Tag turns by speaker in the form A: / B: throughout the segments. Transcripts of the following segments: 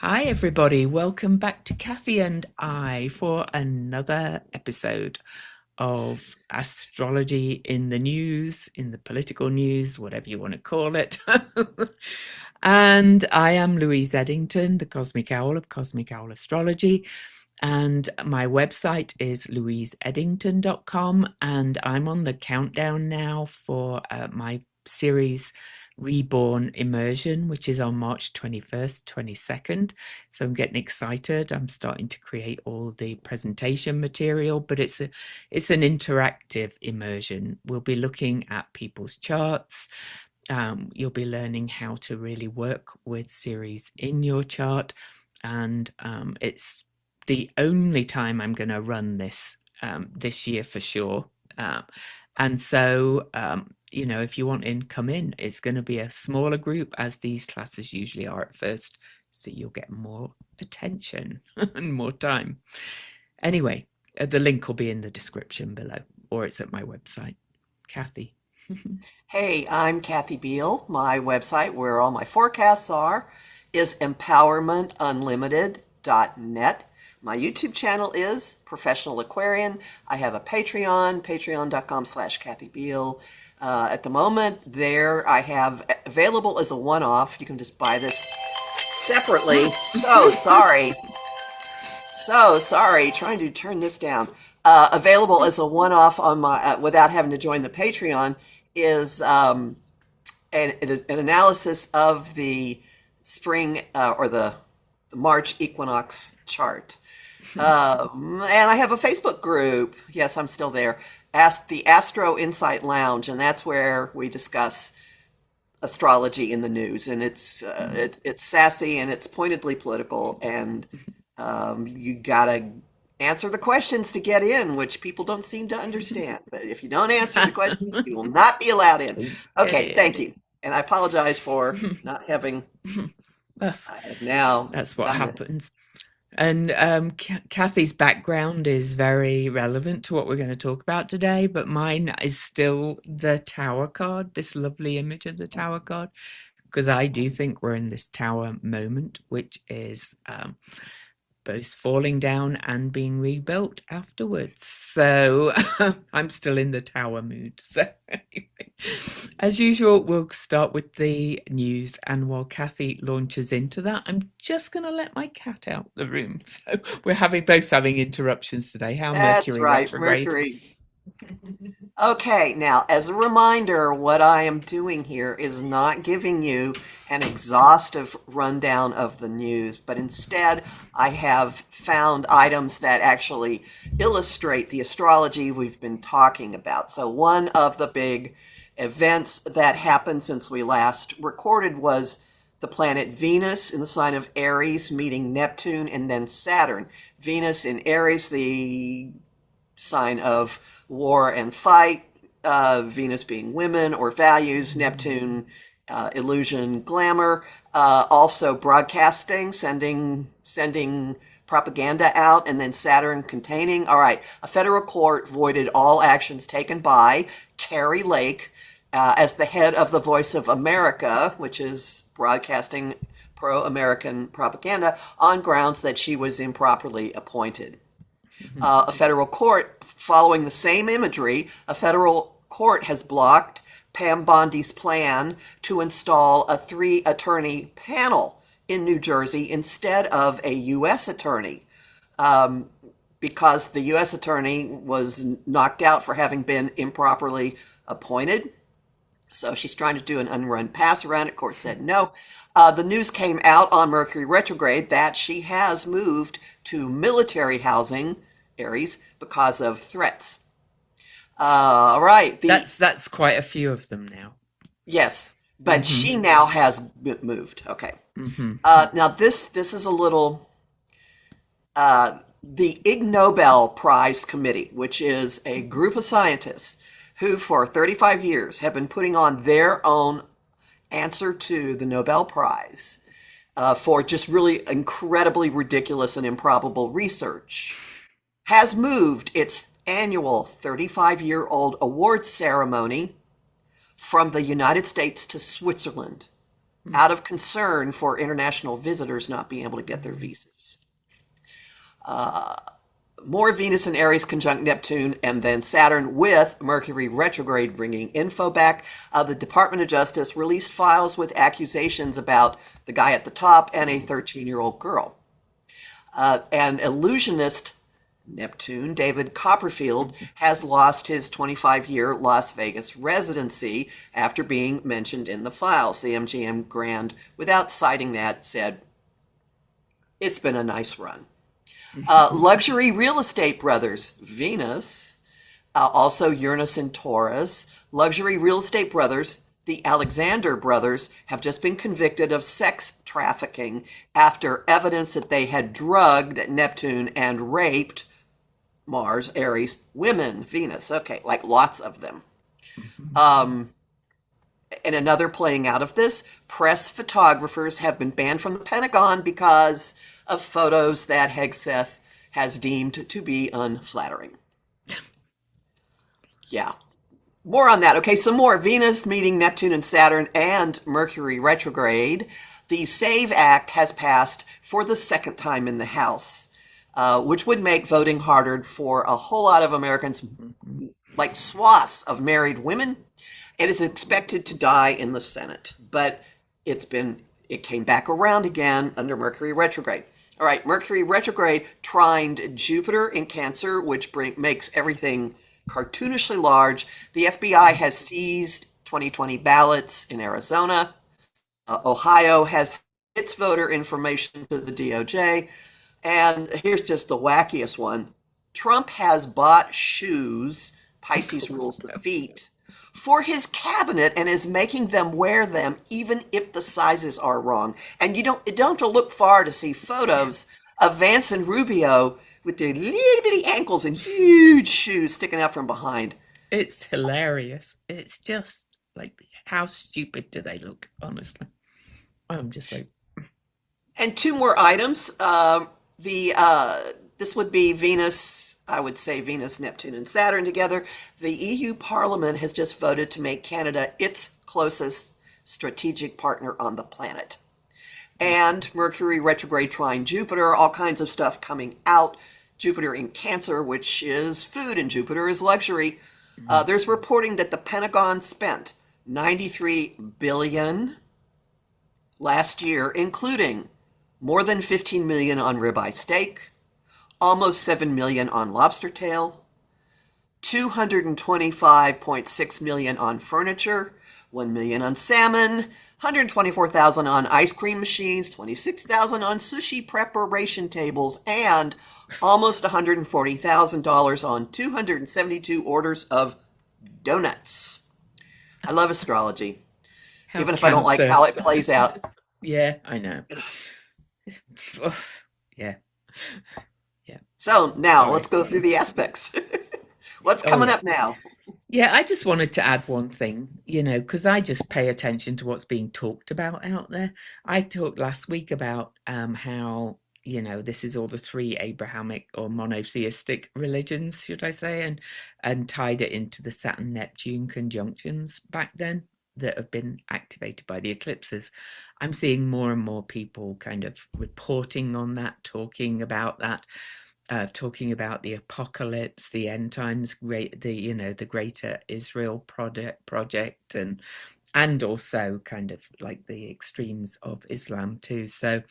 A: Hi, everybody. Welcome back to Kathy and I for another episode of astrology in the news, in the political news, whatever you want to call it. And I am Louise Edington, the Cosmic Owl of Cosmic Owl Astrology. And my website is louiseeddington.com. And I'm on the countdown now for my series Reborn Immersion, which is on March 21st, 22nd. So I'm getting excited. I'm starting to create all the presentation material, but it's an interactive immersion. We'll be looking at people's charts. You'll be learning how to really work with series in your chart. And it's the only time I'm going to run this this year for sure. And so, if you want in, come in. It's going to be a smaller group, as these classes usually are at first, so you'll get more attention and more time. Anyway, the link will be in the description below, or it's at my website. Kathy.
B: Hey, I'm Kathy Biehl. My website, where all my forecasts are, is empowermentunlimited.net. My YouTube channel is Professional Aquarian. I have a Patreon, patreon.com/Kathy Biehl. At the moment, there I have available as a one-off. You can just buy this separately. So sorry. So sorry. Trying to turn this down. Available as a one-off on my without having to join the Patreon is an analysis of the spring or the March equinox chart. And I have a Facebook group. Yes, I'm still there. Ask the Astro Insight Lounge, and that's where we discuss astrology in the news. And it's sassy and it's pointedly political, and you gotta answer the questions to get in, which people don't seem to understand. But if you don't answer the questions, you will not be allowed in. Okay, thank you. And I apologize for not having. I have now
A: That's what
B: done this.
A: happens. And Kathy's background is very relevant to what we're going to talk about today, but mine is still the Tower card, this lovely image of the Tower card, because I do think we're in this Tower moment, which is both falling down and being rebuilt afterwards. So I'm still in the Tower mood. So anyway, as usual, we'll start with the news. And while Kathy launches into that, I'm just going to let my cat out the room. So we're both having interruptions today. How
B: That's
A: Mercury
B: right,
A: retrograde.
B: Mercury. Okay, now as a reminder, what I am doing here is not giving you an exhaustive rundown of the news, but instead I have found items that actually illustrate the astrology we've been talking about. So one of the big events that happened since we last recorded was the planet Venus in the sign of Aries meeting Neptune and then Saturn. Venus in Aries, the sign of war and fight, Venus being women or values, Neptune, illusion, glamour, also broadcasting, sending propaganda out, and then Saturn containing. All right, a federal court voided all actions taken by Carrie Lake as the head of the Voice of America, which is broadcasting pro-American propaganda, on grounds that she was improperly appointed. A federal court, following the same imagery, a federal court has blocked Pam Bondi's plan to install a 3-attorney panel in New Jersey instead of a U.S. attorney, because the U.S. attorney was knocked out for having been improperly appointed. So she's trying to do an unrun pass around it. Court said no. The news came out on Mercury retrograde that she has moved to military housing, Aries, because of threats. All right.
A: That's quite a few of them now.
B: Yes, but she now has moved. Okay. Now this is a little. The Ig Nobel Prize Committee, which is a group of scientists who for 35 years have been putting on their own answer to the Nobel Prize for just really incredibly ridiculous and improbable research, has moved its annual 35-year-old awards ceremony from the United States to Switzerland. out of concern for international visitors not being able to get their visas. More Venus and Aries conjunct Neptune, and then Saturn with Mercury retrograde bringing info back. The Department of Justice released files with accusations about the guy at the top and a 13-year-old girl. An illusionist, Neptune, David Copperfield, has lost his 25-year Las Vegas residency after being mentioned in the files. The MGM Grand, without citing that, said, "It's been a nice run." Luxury real estate brothers, Venus, also Uranus and Taurus. Luxury real estate brothers, the Alexander brothers, have just been convicted of sex trafficking after evidence that they had drugged Neptune and raped Mars, Aries, women, Venus. Okay, like lots of them. And another playing out of this, press photographers have been banned from the Pentagon because of photos that Hegseth has deemed to be unflattering. Yeah. More on that. Okay, some more. Venus meeting Neptune and Saturn and Mercury retrograde. The SAVE Act has passed for the second time in the House, which would make voting harder for a whole lot of Americans, like swaths of married women. It is expected to die in the Senate, but it came back around again under Mercury retrograde. All right, Mercury retrograde trined Jupiter in Cancer, which makes everything cartoonishly large. The FBI has seized 2020 ballots in Arizona. Ohio has its voter information to the DOJ. And here's just the wackiest one. Trump has bought shoes, Pisces rules the feet, for his cabinet and is making them wear them even if the sizes are wrong. And you don't have to look far to see photos of Vance and Rubio with their little bitty ankles and huge shoes sticking out from behind.
A: It's hilarious. It's just like, how stupid do they look, honestly? I'm just like,
B: And two more items. This would be Venus, I would say Venus, Neptune, and Saturn together. The EU Parliament has just voted to make Canada its closest strategic partner on the planet. And Mercury retrograde trine Jupiter, all kinds of stuff coming out. Jupiter in Cancer, which is food, and Jupiter is luxury. There's reporting that the Pentagon spent $93 billion last year, including more than $15 million on ribeye steak, almost $7 million on lobster tail, $225.6 million on furniture, $1 million on salmon, $124,000 on ice cream machines, $26,000 on sushi preparation tables, and almost $140,000 on 272 orders of donuts. I love astrology, even if I don't like how it plays out.
A: Yeah, I know. Yeah. Yeah.
B: So now let's go through the aspects. What's coming up now?
A: Yeah, I just wanted to add one thing, because I just pay attention to what's being talked about out there. I talked last week about how, this is all the three Abrahamic or monotheistic religions, should I say, and tied it into the Saturn-Neptune conjunctions back then that have been activated by the eclipses. I'm seeing more and more people kind of reporting on that, talking about that. Talking about the apocalypse, the end times, the Greater Israel project, and also kind of like the extremes of Islam too. So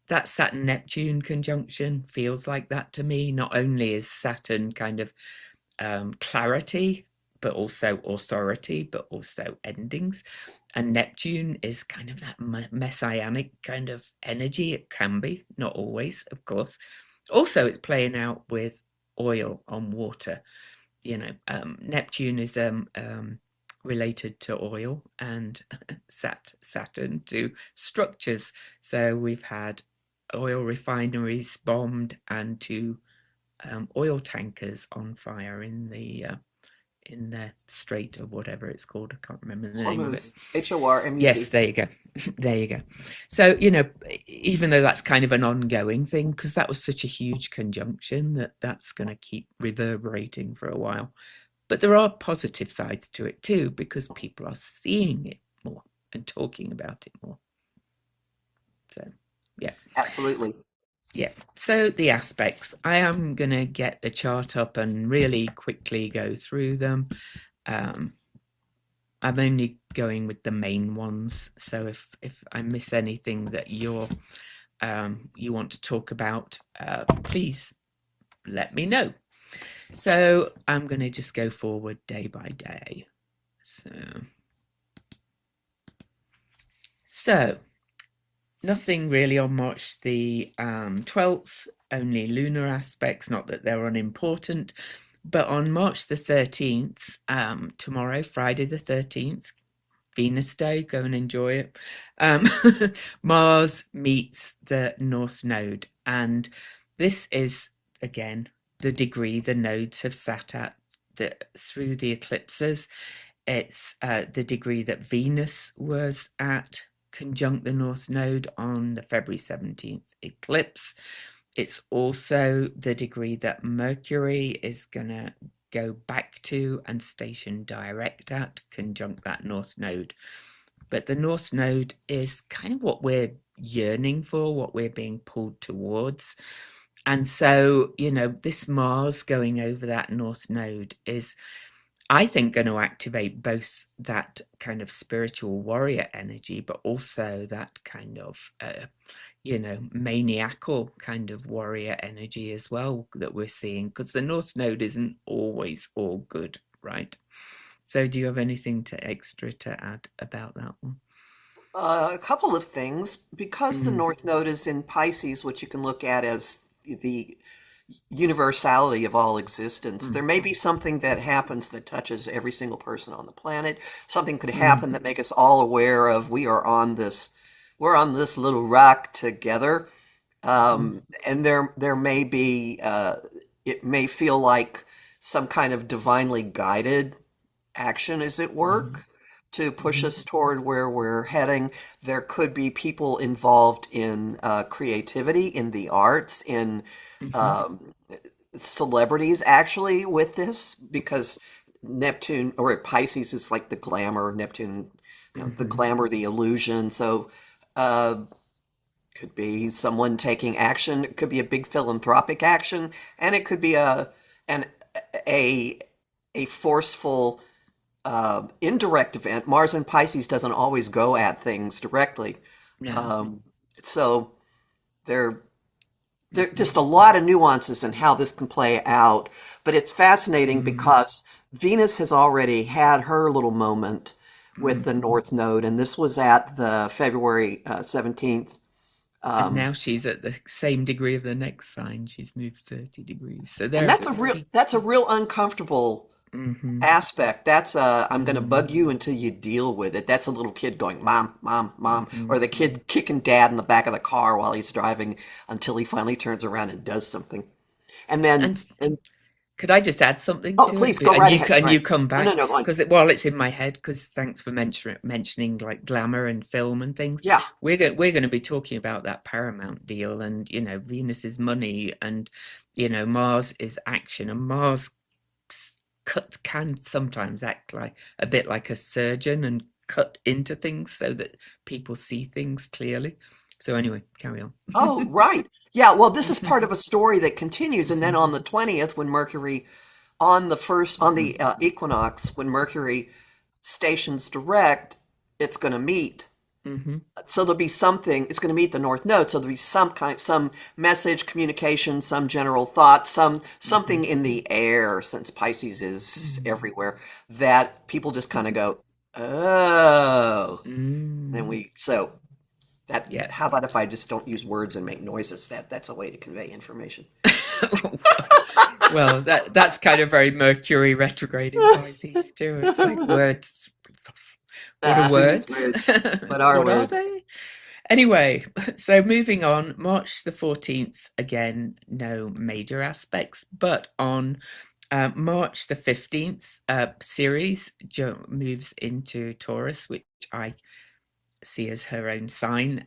A: that Saturn Neptune conjunction feels like that to me. Not only is Saturn kind of clarity, but also authority, but also endings. And Neptune is kind of that messianic kind of energy. It can be, not always, of course. Also, it's playing out with oil on water. Neptune is related to oil, and Saturn to structures. So we've had oil refineries bombed and two oil tankers on fire in the strait or whatever it's called. I can't remember the name of it.
B: HORMUZ.
A: Yes, there you go. There you go. So, even though that's kind of an ongoing thing, because that was such a huge conjunction that's going to keep reverberating for a while. But there are positive sides to it too, because people are seeing it more and talking about it more. Yeah.
B: Absolutely.
A: Yeah. So the aspects, I am going to get the chart up and really quickly go through them. Um, I'm only going with the main ones. So if I miss anything that you want to talk about, please let me know. So I'm going to just go forward day by day. So nothing really on March the 12th, only lunar aspects, not that they're unimportant. But on March the 13th, tomorrow, Friday the 13th, Venus Day, go and enjoy it. Um, Mars meets the North Node. And this is, again, the degree the nodes have sat at through the eclipses. It's the degree that Venus was at conjunct the North Node on the February 17th eclipse. It's also the degree that Mercury is going to go back to and station direct at, conjunct that North Node. But the North Node is kind of what we're yearning for, what we're being pulled towards. And so, this Mars going over that North Node is, I think, going to activate both that kind of spiritual warrior energy, but also that kind of, maniacal kind of warrior energy as well that we're seeing, because the North Node isn't always all good, right? So do you have anything extra to add about that one?
B: A couple of things. Because the
A: Mm,
B: North Node is in Pisces, which you can look at as the universality of all existence, there
A: mm,
B: may be something that happens that touches every single person on the planet. Something could
A: mm,
B: happen that make us all aware of we're on this little rock together.
A: mm,
B: And there may be it may feel like some kind of divinely guided action is at
A: mm,
B: work to push
A: mm,
B: us toward where we're heading. There could be people involved in creativity, in the arts, in
A: mm,
B: um, celebrities actually with this, because Neptune or Pisces is like the glamour, Neptune, the
A: mm,
B: glamour, the illusion. So uh, could be someone taking action. It could be a big philanthropic action, and it could be an a a forceful indirect event. Mars in Pisces doesn't always go at things directly.
A: no.
B: Um, so there, there are just a
A: Mm,
B: lot of nuances in how this can play out. But it's fascinating
A: mm,
B: because Venus has already had her little moment with
A: mm.
B: the North Node, and this was at the February 17th.
A: And
B: Um,
A: now she's at the same degree of the next sign. She's moved 30 degrees. So
B: and
A: there it's
B: that's a real uncomfortable
A: mm-hmm,
B: aspect. That's I'm going to
A: mm,
B: bug you until you deal with it. That's a little kid going, Mom, Mom, Mom,
A: mm-hmm.
B: or the kid kicking dad in the back of the car while he's driving until he finally turns around and does something. And then,
A: And
B: and
A: could I just add something
B: oh,
A: to it?
B: please go
A: And
B: right
A: you
B: ahead.
A: and
B: Right.
A: you come
B: No, no,
A: back
B: no, go on.
A: because while it's in my head, because thanks for mentioning like glamour and film and things.
B: Yeah.
A: We're going to be talking about that Paramount deal, and Venus is money, and Mars is action, and Mars can sometimes act like a bit like a surgeon and cut into things so that people see things clearly. So anyway, carry on.
B: Oh, right. Yeah. Well, this is part of a story that continues, and then on the 20th, when Mercury on the equinox, when Mercury stations direct, it's going to meet.
A: Hmm.
B: So there'll be something, it's going to meet the North Node, so there'll be some message, communication, some general thought,
A: Hmm.
B: something in the air, since Pisces is
A: Mm.
B: everywhere, that people just kind of go, oh. And
A: Mm.
B: so that,
A: Yeah.
B: how about if I just don't use words and make noises? That's a way to convey information.
A: Well, that's kind of very Mercury retrograde in Pisces too. It's like words. What are
B: Who needs
A: words?
B: words? What are
A: What are
B: words?
A: they? Anyway, so moving on, March the 14th, again, no major aspects, but on March the 15th, Ceres moves into Taurus, which I see as her own sign.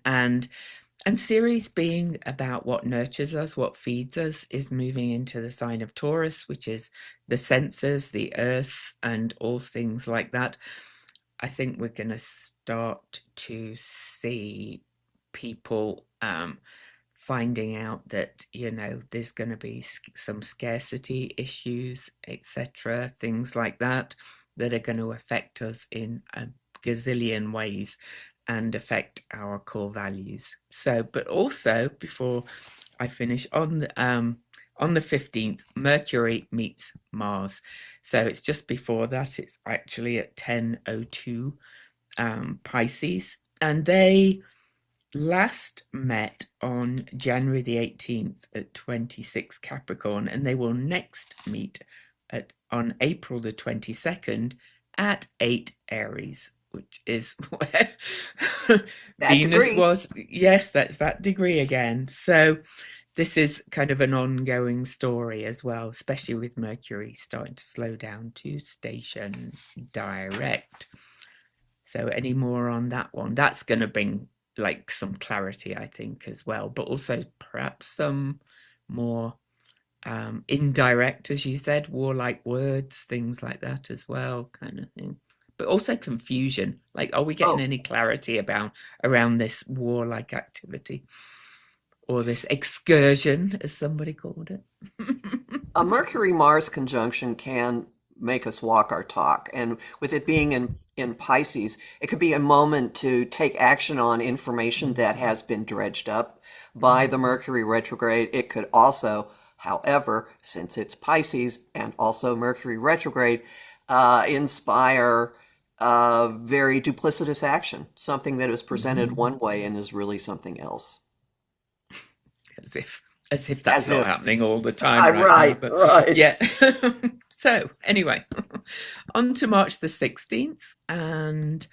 A: And Ceres, being about what nurtures us, what feeds us, is moving into the sign of Taurus, which is the senses, the earth, and all things like that. I think we're going to start to see. people finding out that, there's going to be some scarcity issues, etc., things like that, that are going to affect us in a gazillion ways and affect our core values. So, but also, before I finish, on the 15th, Mercury meets Mars. So it's just before that. It's actually at 10:02 Pisces, and they last met on January the 18th at 26 Capricorn, and they will next meet on April the 22nd at 8 Aries, which is where
B: That
A: Venus
B: degree.
A: was. Yes, that's that degree again. So this is kind of an ongoing story as well, especially with Mercury starting to slow down to station direct. So any more on that one? That's going to bring like some clarity, I think, as well, but also perhaps some more indirect, as you said, warlike words, things like that as well, kind of thing. But also confusion. Like, are we getting
B: Oh,
A: any clarity about around this warlike activity or this excursion, as somebody called it?
B: a Mercury-Mars conjunction can make us walk our talk. And with it being in Pisces, it could be a moment to take action on information that has been dredged up by the Mercury retrograde. It could also, however, since it's Pisces and also Mercury retrograde, inspire very duplicitous action, something that is presented one way and is really something else.
A: as if as if that's
B: As
A: not
B: if,
A: happening all the time right now,
B: right,
A: but
B: right.
A: yeah. So anyway, on to March the 16th, and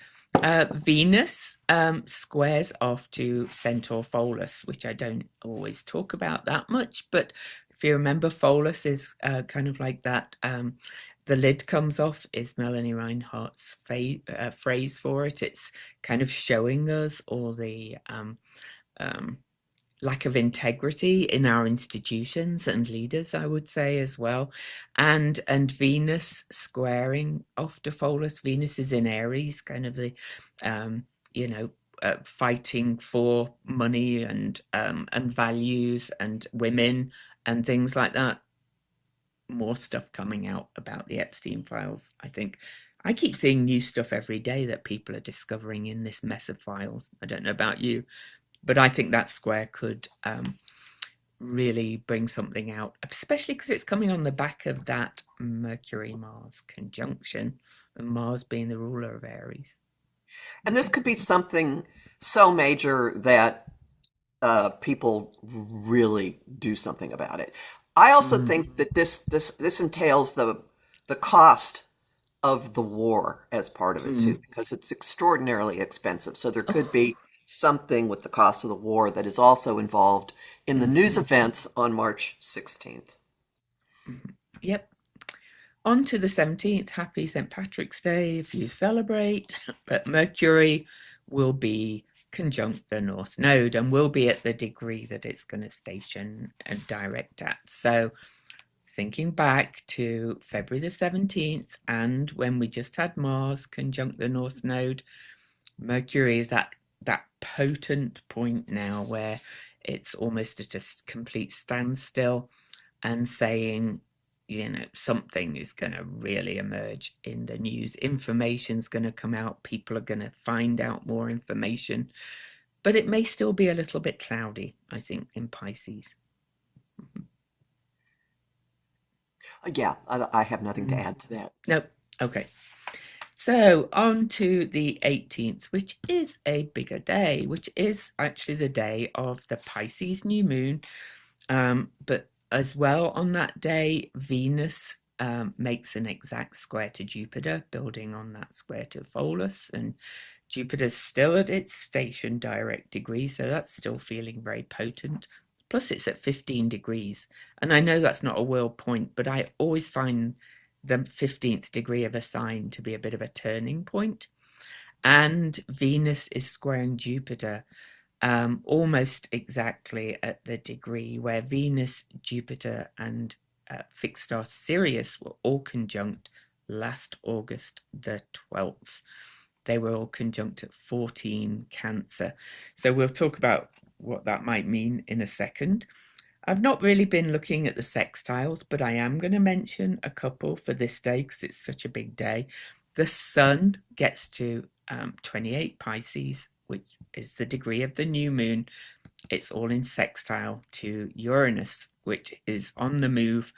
A: Venus squares off to Centaur Pholus, which I don't always talk about that much, but if you remember, Pholus is kind of like that. The lid comes off is Melanie Reinhardt's phrase for it. It's kind of showing us all the um, lack of integrity in our institutions and leaders, I would say, as well. And Venus squaring off to Pholus. Venus is in Aries, kind of the um, you know fighting for money and values and women and things like that. More stuff coming out about the Epstein files, I think. I keep seeing new stuff every day that people are discovering in this mess of files. I don't know about you, but I think that square could really bring something out, especially because it's coming on the back of that Mercury Mars conjunction, and Mars being the ruler of Aries.
B: And this could be something so major that people really do something about it. I also
A: Mm,
B: think that this entails the cost of the war as part of it too,
A: mm.
B: because it's extraordinarily expensive. So there could be something with the cost of the war that is also involved in the news
A: Mhm,
B: events on March 16th.
A: mhm. Yep. On to the 17th. Happy St. Patrick's Day if you celebrate. But Mercury will be conjunct the North Node and will be at the degree that it's going to station and direct at. So thinking back to February the 17th and when we just had Mars conjunct the North Node, Mercury is at that potent point now where it's almost at a complete standstill and saying, something is going to really emerge in the news. Information's going to come out. People are going to find out more information. But it may still be a little bit cloudy, I think, in Pisces.
B: Yeah, I have nothing to
A: Mm.
B: add to that.
A: Nope. Okay. So on to the 18th, which is a bigger day, which is actually the day of the Pisces new moon. But as well on that day, Venus makes an exact square to Jupiter, building on that square to Pholus. And Jupiter's still at its station direct degree, so that's still feeling very potent. Plus, it's at 15 degrees. And I know that's not a world point, but I always find the 15th degree of a sign to be a bit of a turning point. And Venus is squaring Jupiter almost exactly at the degree where Venus, Jupiter, and fixed star Sirius were all conjunct last August the 12th. they were all conjunct at 14 Cancer. So we'll talk about what that might mean in a second. I've not really been looking at the sextiles, but I am going to mention a couple for this day because it's such a big day. The Sun gets to 28 Pisces, which is the degree of the new moon. It's all in sextile to Uranus, which is on the move,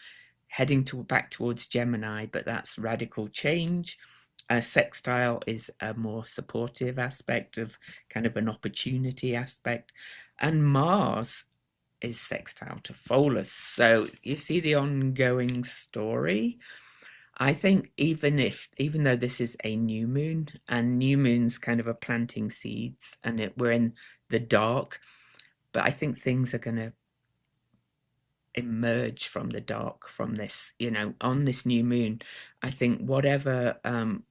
A: heading back towards Gemini, but that's radical change. A sextile is a more supportive aspect of kind of an opportunity aspect. And Mars is sextile to Pholus. So you see the ongoing story. I think even though this is a new moon, and new moons kind of are planting seeds, and we're in the dark, but I think things are going to emerge from the dark from this, on this new moon. I think whatever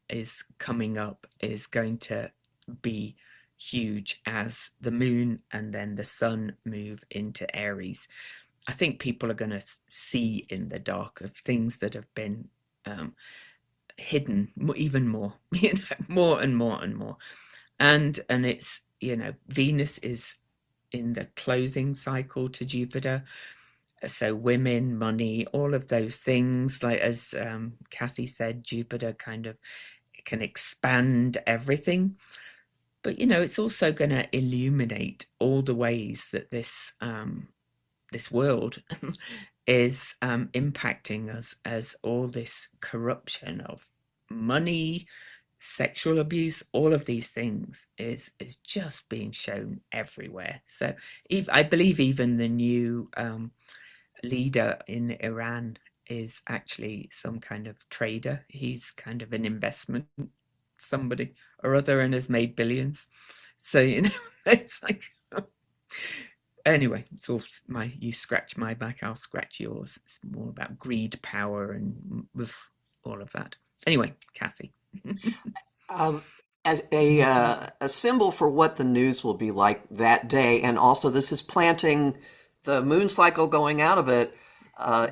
A: is coming up is going to be huge as the moon and then the sun move into Aries. I think people are going to see in the dark of things that have been hidden even more, more and more and more. And it's, Venus is in the closing cycle to Jupiter. So women, money, all of those things, like as Kathy said, Jupiter kind of can expand everything. But it's also going to illuminate all the ways that this world is impacting us, as all this corruption of money, sexual abuse, all of these things is just being shown everywhere. So I believe even the new leader in Iran is actually some kind of trader. He's kind of an investment somebody or other and has made billions. So, it's like, anyway, it's all you scratch my back, I'll scratch yours. It's more about greed, power, and with all of that. Anyway, Kathy.
B: Um, as a symbol for what the news will be like that day, and also this is planting the moon cycle going out of it,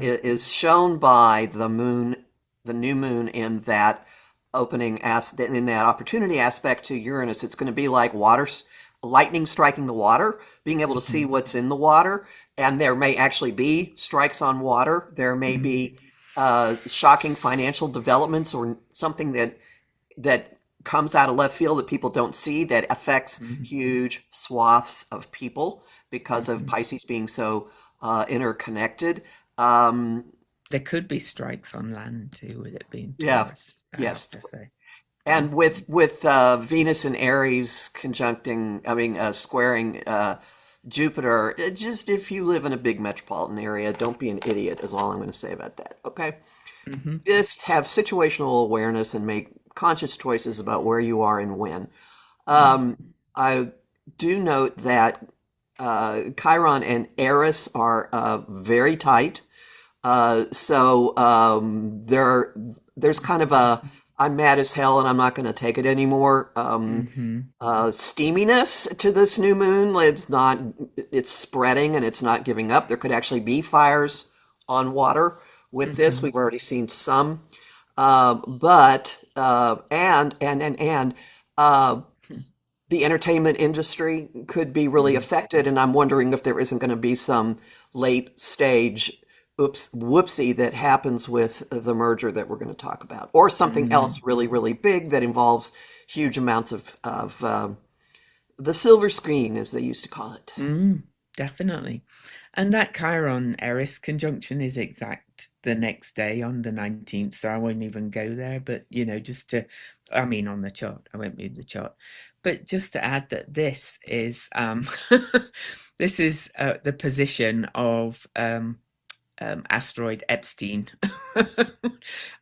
B: is shown by the moon, the new moon in that in that opportunity aspect to Uranus. It's going to be like lightning striking the water, being able to see
A: Mm-hmm.
B: what's in the water, and there may actually be strikes on water. There may
A: Mm-hmm.
B: be shocking financial developments or something that comes out of left field that people don't see that affects
A: Mm-hmm.
B: huge swaths of people because of
A: Mm-hmm.
B: Pisces being so interconnected. Um,
A: There could be strikes on land too, with it being
B: yeah,
A: Taurus, I have
B: yes.
A: to say.
B: And with Venus and Aries squaring Jupiter, just if you live in a big metropolitan area, don't be an idiot, is all I'm going to say about that. Okay?
A: Mm-hmm.
B: Just have situational awareness and make conscious choices about where you are and when.
A: Mm-hmm.
B: I do note that Chiron and Eris are very tight. There's kind of a I'm mad as hell and I'm not going to take it anymore.
A: Mm-hmm.
B: Steaminess to this new moon. It's spreading and it's not giving up. There could actually be fires on water with this.
A: Mm-hmm.
B: We've already seen some. But and the entertainment industry could be really
A: Mm-hmm.
B: affected, and I'm wondering if there isn't going to be some late stage whoopsie that happens with the merger that we're going to talk about, or something
A: Mm-hmm.
B: else really, really big that involves huge amounts of the silver screen, as they used to call it.
A: Definitely. And that Chiron Eris conjunction is exact the next day on the 19th, so I won't even go there. But, on the chart, I won't move the chart. But just to add that this is this is the position of asteroid Epstein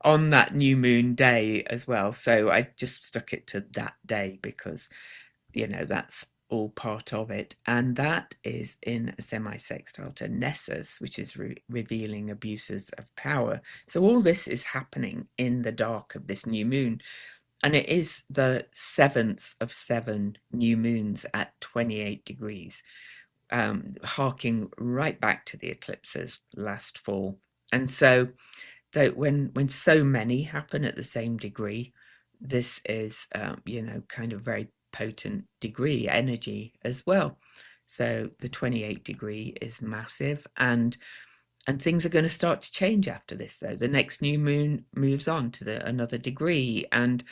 A: on that new moon day as well. So I just stuck it to that day because that's all part of it. And that is in a semi-sextile to Nessus, which is revealing abuses of power. So all this is happening in the dark of this new moon. And it is the seventh of seven new moons at 28 degrees, harking right back to the eclipses last fall. And so that when so many happen at the same degree, this is, kind of very potent degree energy as well. So the 28 degree is massive, and things are going to start to change after this. So the next new moon moves on to another degree, and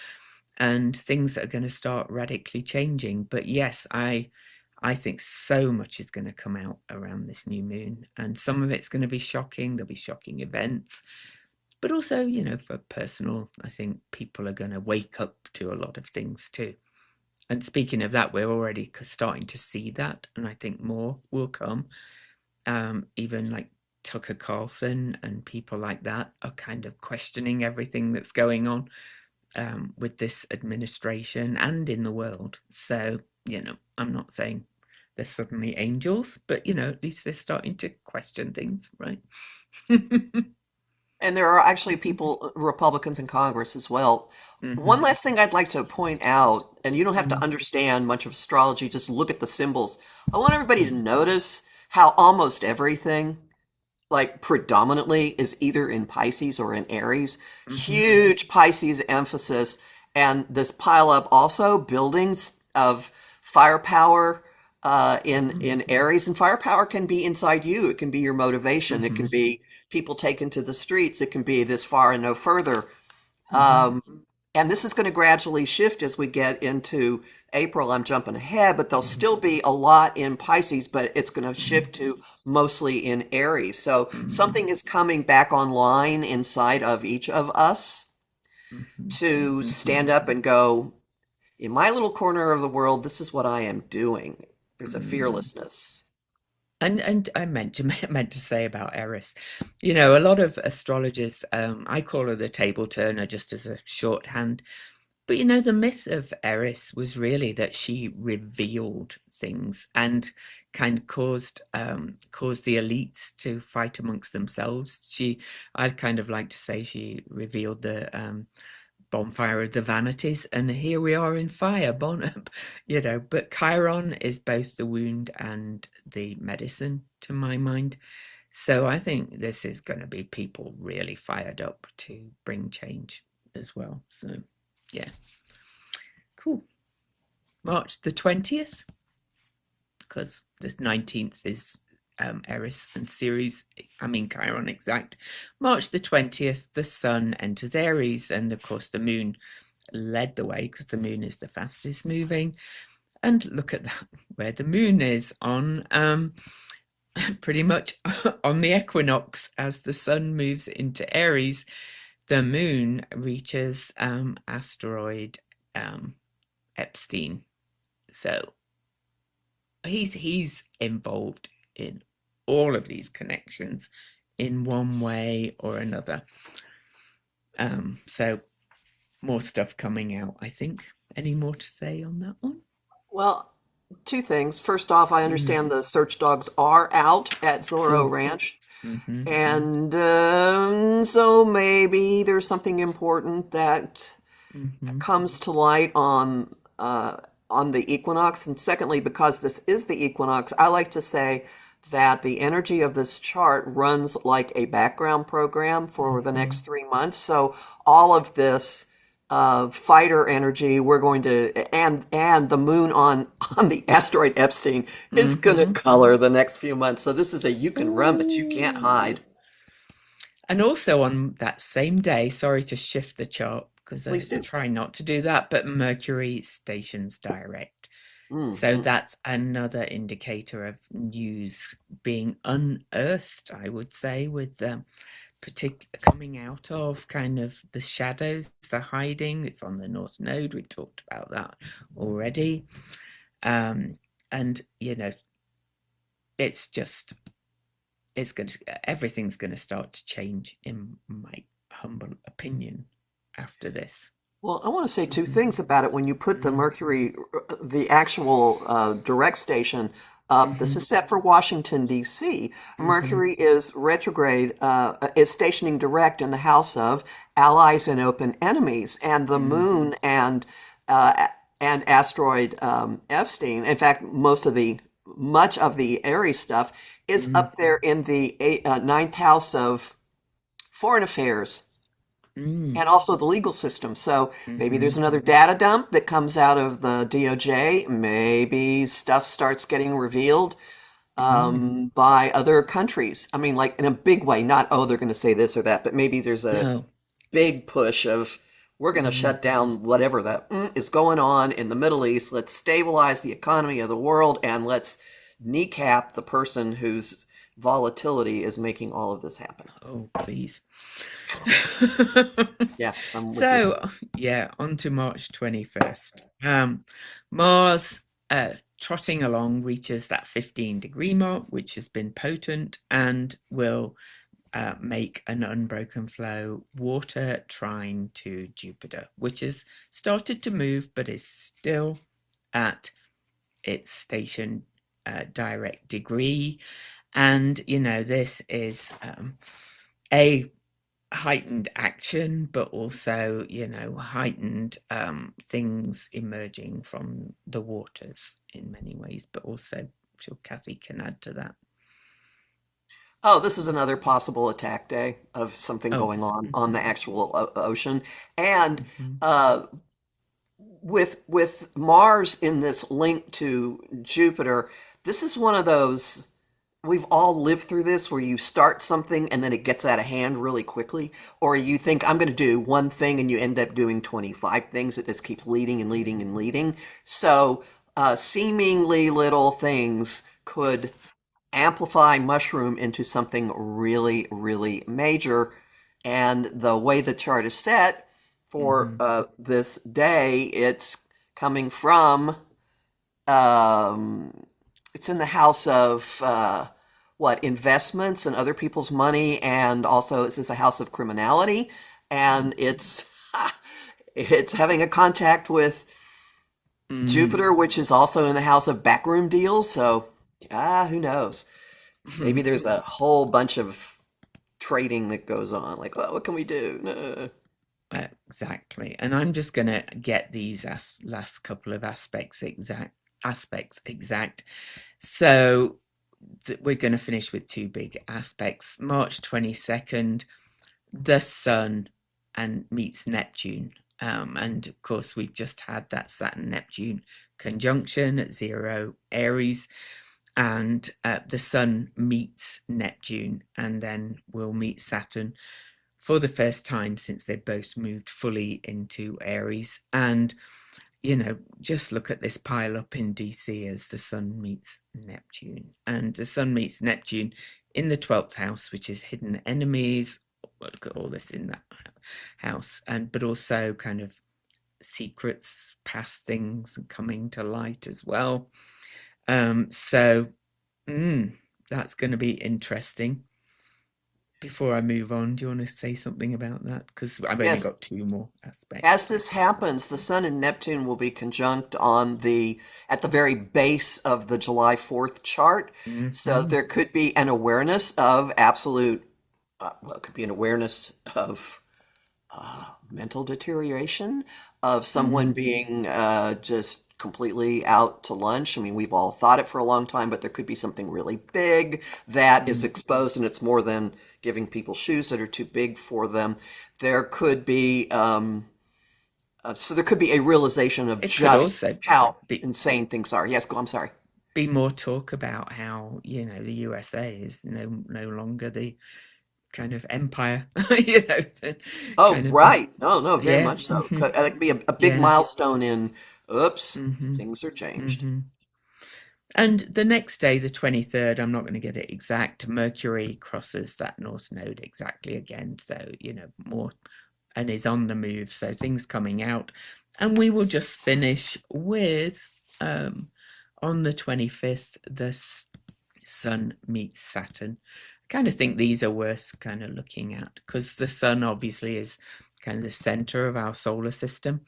A: things are going to start radically changing. But yes, I think so much is going to come out around this new moon, and some of it's going to be shocking. There'll be shocking events, but also, for personal, I think people are going to wake up to a lot of things too. And speaking of that, we're already starting to see that, and I think more will come. Even like Tucker Carlson and people like that are kind of questioning everything that's going on with this administration and in the world. So, I'm not saying they're suddenly angels, but, at least they're starting to question things, right?
B: And there are actually people, Republicans in Congress as well. One
A: Hmm.
B: last thing I'd like to point out, and you don't have to
A: Hmm.
B: understand much of astrology, just look at the symbols. I want everybody to
A: Hmm.
B: notice how almost everything, like predominantly, is either in Pisces or in Aries.
A: Hmm.
B: Huge Pisces emphasis, and this pile up also buildings of firepower in Aries, and firepower can be inside you. It can be your motivation. It can
A: Hmm.
B: be people taken to the streets. It can be this far and no further.
A: Hmm.
B: Um, and this is going to gradually shift as we get into April. I'm jumping ahead, but there'll still be a lot in Pisces, but it's going to shift to mostly in Aries. So
A: Hmm.
B: something is coming back online inside of each of us
A: Hmm.
B: to
A: Hmm.
B: stand up and go, in my little corner of the world, this is what I am doing. There's a
A: Hmm.
B: fearlessness.
A: And I meant to say about Eris, a lot of astrologers, I call her the table turner just as a shorthand. But the myth of Eris was really that she revealed things and kind of caused the elites to fight amongst themselves. I'd kind of like to say she revealed the bonfire of the vanities, and here we are in fire, But Chiron is both the wound and the medicine, to my mind. So I think this is going to be people really fired up to bring change as well. So, yeah. Cool. March the 20th, because this 19th is Eris and Ceres, Chiron exact. March the 20th, the sun enters Aries, and of course, the moon led the way because the moon is the fastest moving. And look at that, where the moon is on pretty much on the equinox as the sun moves into Aries. The moon reaches asteroid Epstein. So he's involved in all of these connections in one way or another. So more stuff coming out, I think. Any more to say on that one?
B: Well, two things. First off, I
A: Mm-hmm.
B: understand the search dogs are out at Zorro
A: Cool.
B: Ranch.
A: Mm-hmm.
B: And so maybe there's something important that
A: Mm-hmm.
B: comes to light on the equinox. And secondly, because this is the equinox, I like to say that the energy of this chart runs like a background program for the
A: Mm-hmm.
B: next 3 months. So all of this fighter energy, we're going to, and the moon on the asteroid Epstein is going to
A: Mm-hmm.
B: color the next few months. So this is a you can run, but you can't
A: Ooh.
B: hide.
A: And also on that same day, sorry to shift the chart because I
B: Please do.
A: try not to do that, but Mercury stations direct. So
B: Mhm.
A: that's another indicator of news being unearthed, I would say, with coming out of kind of the shadows, the hiding. It's on the North Node. We talked about that already. And, it's just, everything's going to start to change, in my humble opinion, after this.
B: Well, I want to say two
A: Mm-hmm.
B: things about it. When you put the
A: Mm-hmm.
B: Mercury, the actual direct station up, this
A: Mm-hmm.
B: is set for Washington, D.C.
A: Mm-hmm.
B: Mercury is retrograde, is stationing direct in the house of allies and open enemies, and the
A: Mm-hmm.
B: moon uh, and asteroid Epstein. In fact, much of the Aries stuff is
A: Mm-hmm.
B: up there in the ninth house of foreign affairs.
A: Mm.
B: and also the legal system. So maybe
A: Mm-hmm.
B: there's another data dump that comes out of the DOJ. Maybe stuff starts getting revealed
A: Mm.
B: by other countries. I mean, like in a big way, not, oh, they're going to say this or that, but maybe there's a
A: No.
B: big push of we're going to
A: Mm.
B: shut down whatever that is going on in the Middle East. Let's stabilize the economy of the world and let's kneecap the person whose volatility is making all of this happen.
A: Oh, please.
B: Yeah, I'm with you.
A: So, yeah, on to March 21st. Mars, trotting along, reaches that 15-degree mark, which has been potent and will make an unbroken flow water trine to Jupiter, which has started to move but is still at its station direct degree. And, this is a heightened action, but also, heightened things emerging from the waters in many ways, but also, I'm sure Kathy can add to that.
B: Oh, this is another possible attack day of something
A: Oh,
B: going on
A: mhm,
B: the actual ocean. And
A: mhm,
B: uh, with Mars in this link to Jupiter, this is one of those we've all lived through this where you start something and then it gets out of hand really quickly, or you think I'm going to do one thing and you end up doing 25 things. It just keeps leading and leading and leading. So seemingly little things could amplify mushroom into something really, really major. And the way the chart is set for
A: mhm,
B: this day, it's coming from, um, it's in the house of what, investments and other people's money. And also, this is a house of criminality. And it's having a contact with
A: mm,
B: Jupiter, which is also in the house of backroom deals. So, who knows? Maybe
A: mhm.
B: there's a whole bunch of trading that goes on. Like, oh, what can we do? No.
A: Exactly. And I'm just going to get these last couple of aspects exact. So we're going to finish with two big aspects. March 22nd, the Sun and meets Neptune. And of course, we've just had that Saturn-Neptune conjunction at 0 Aries, and the Sun meets Neptune, and then we'll meet Saturn for the first time since they both moved fully into Aries. And just look at this pile up in DC as the Sun meets Neptune. And the Sun meets Neptune in the 12th house, which is hidden enemies. Look at all this in that house. And but also kind of secrets, past things coming to light as well. So that's going to be interesting. Before I move on, do you want to say something about that? Because I've only
B: Yes.
A: got two more
B: As
A: aspects.
B: this happens, the Sun and Neptune will be conjunct on the at the very base of the July 4th chart. So
A: Mm-hmm.
B: there could be an awareness of absolute, well, it could be an awareness of mental deterioration, of someone
A: Mm-hmm.
B: being just completely out to lunch. I mean, we've all thought it for a long time, but there could be something really big that is exposed, and it's more than giving people shoes that are too big for them. There could be, so there could be a realization of
A: It could
B: just
A: also
B: how
A: be
B: insane things are. Yes, go. I'm sorry.
A: be more talk about how the USA is no longer the kind of empire, the
B: Oh,
A: kind of
B: right. Oh, no, very
A: yeah,
B: much so. That could be a big
A: yeah,
B: milestone in, oops,
A: hmm
B: things are changed.
A: hmm And the next day, the 23rd, I'm not going to get it exact. Mercury crosses that North Node exactly again, so more and is on the move. So things coming out, and we will just finish with on the 25th, the Sun meets Saturn. I kind of think these are worth kind of looking at because the Sun obviously is kind of the center of our solar system,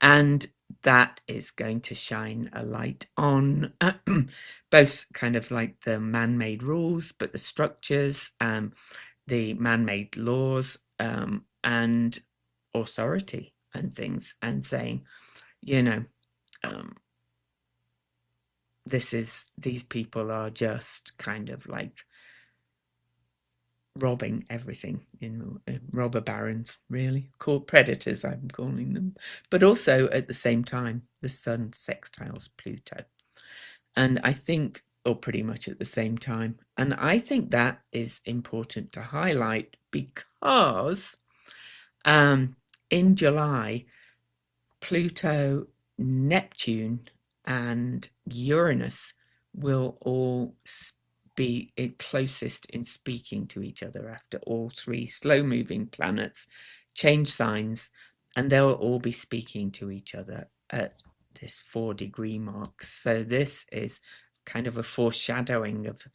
A: and that is going to shine a light on both kind of like the man-made rules, but the structures, the man-made laws, and authority and things, and saying, you know, um, these people are just kind of like robbing everything in robber barons, really, called predators, I'm calling them. But also at the same time, the sun sextiles Pluto. And I think, or pretty much at the same time. And I think that is important to highlight because in July, Pluto, Neptune, and Uranus will all be closest in speaking to each other after all three slow moving planets change signs, and they'll all be speaking to each other at this 4-degree mark. So this is kind of a foreshadowing of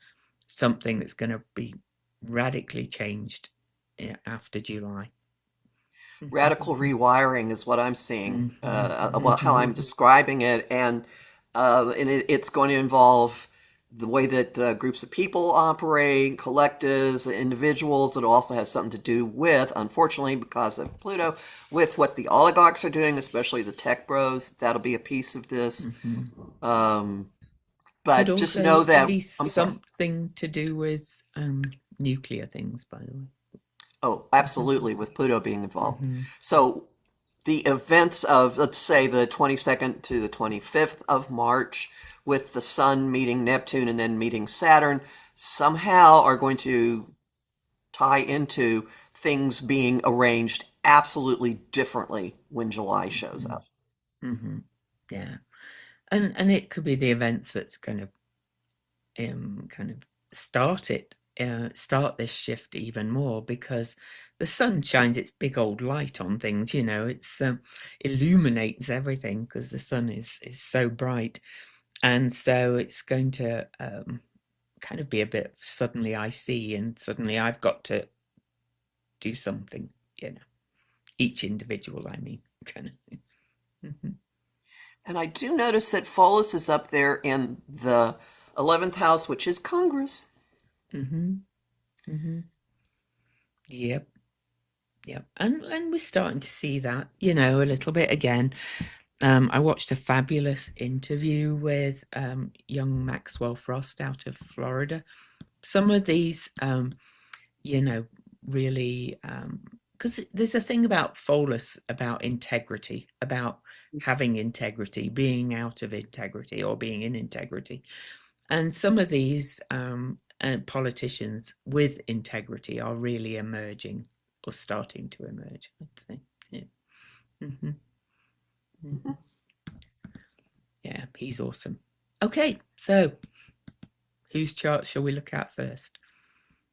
A: something that's going to be radically changed after July.
B: Radical rewiring is what I'm seeing, well, how I'm
A: Mm-hmm.
B: describing it, and it's going to involve the way that groups of people operate, collectives, individuals. It also has something to do with, unfortunately, because of Pluto, with what the oligarchs are doing, especially the tech bros. That'll be a piece of this.
A: Could
B: But just
A: also
B: know that,
A: be
B: I'm sorry.
A: something to do with nuclear things, by the way.
B: Oh, absolutely, with Pluto being involved.
A: Mm-hmm.
B: So the events of, let's say, the 22nd to the 25th of March, with the Sun meeting Neptune and then meeting Saturn, somehow are going to tie into things being arranged absolutely differently when July shows up.
A: Mm-hmm. Yeah, and it could be the events that's going to kind of start it, start this shift even more, because the sun shines its big old light on things. It's illuminates everything because the sun is so bright, and so it's going to kind of be a bit suddenly I see, and suddenly I've got to do something. Each individual, I mean, kind of thing. Mm-hmm.
B: And I do notice that Pholus is up there in the 11th house, which is Congress.
A: Mm-hmm. Mm-hmm. Yep. Yep. And we're starting to see that, a little bit again. I watched a fabulous interview with young Maxwell Frost out of Florida. Some of these, you know, really, because there's a thing about Pholus, about integrity, about having integrity, being out of integrity or being in integrity. And some of these politicians with integrity are really emerging or starting to emerge, I'd say. Yeah. Mm-hmm. Mm-hmm. Yeah, he's awesome. Okay, so whose chart shall we look at first?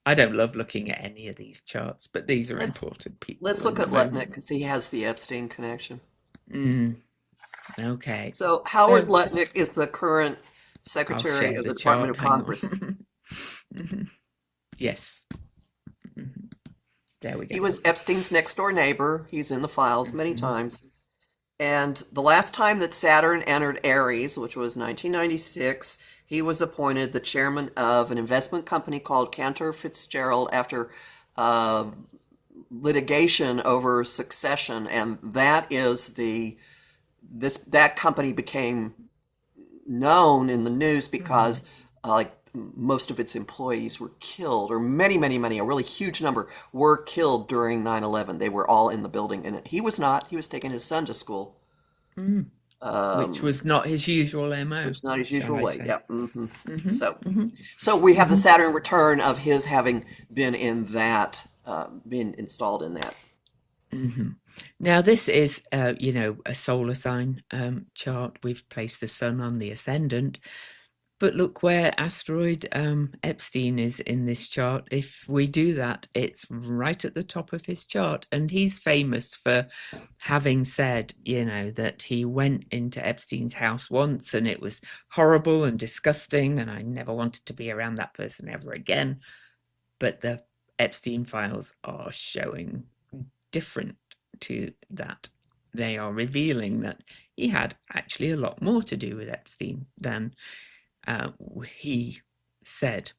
A: I don't love looking at any of these charts, but these are
B: Let's
A: important
B: let's
A: people
B: look
A: in the
B: at Lutnick
A: moment.
B: because he has the Epstein connection.
A: Okay,
B: So Howard
A: so
B: Lutnick is the current
A: I'll
B: Secretary
A: share
B: of
A: the
B: the Department
A: chart.
B: of
A: Hang
B: Congress.
A: on. Yes, there we go.
B: He was Epstein's next door neighbor. He's in the files many times. And the last time that Saturn entered Aries, which was 1996, he was appointed the chairman of an investment company called Cantor Fitzgerald after uh, litigation over succession, and that company became known in the news because like most of its employees were killed, or many, many, many, a really huge number were killed during 9/11. They were all in the building, and he was not. He was taking his son to school,
A: Which was not his usual MO,
B: which is not his
A: shall
B: usual
A: I
B: way.
A: say.
B: Yeah. So, so we have the Saturn return of his having been been installed in that.
A: Now, this is, a solar sign chart. We've placed the sun on the ascendant. But look where asteroid Epstein is in this chart. If we do that, it's right at the top of his chart. And he's famous for having said, that he went into Epstein's house once and it was horrible and disgusting. And I never wanted to be around that person ever again. But the Epstein files are showing different to that. They are revealing that he had actually a lot more to do with Epstein than he said.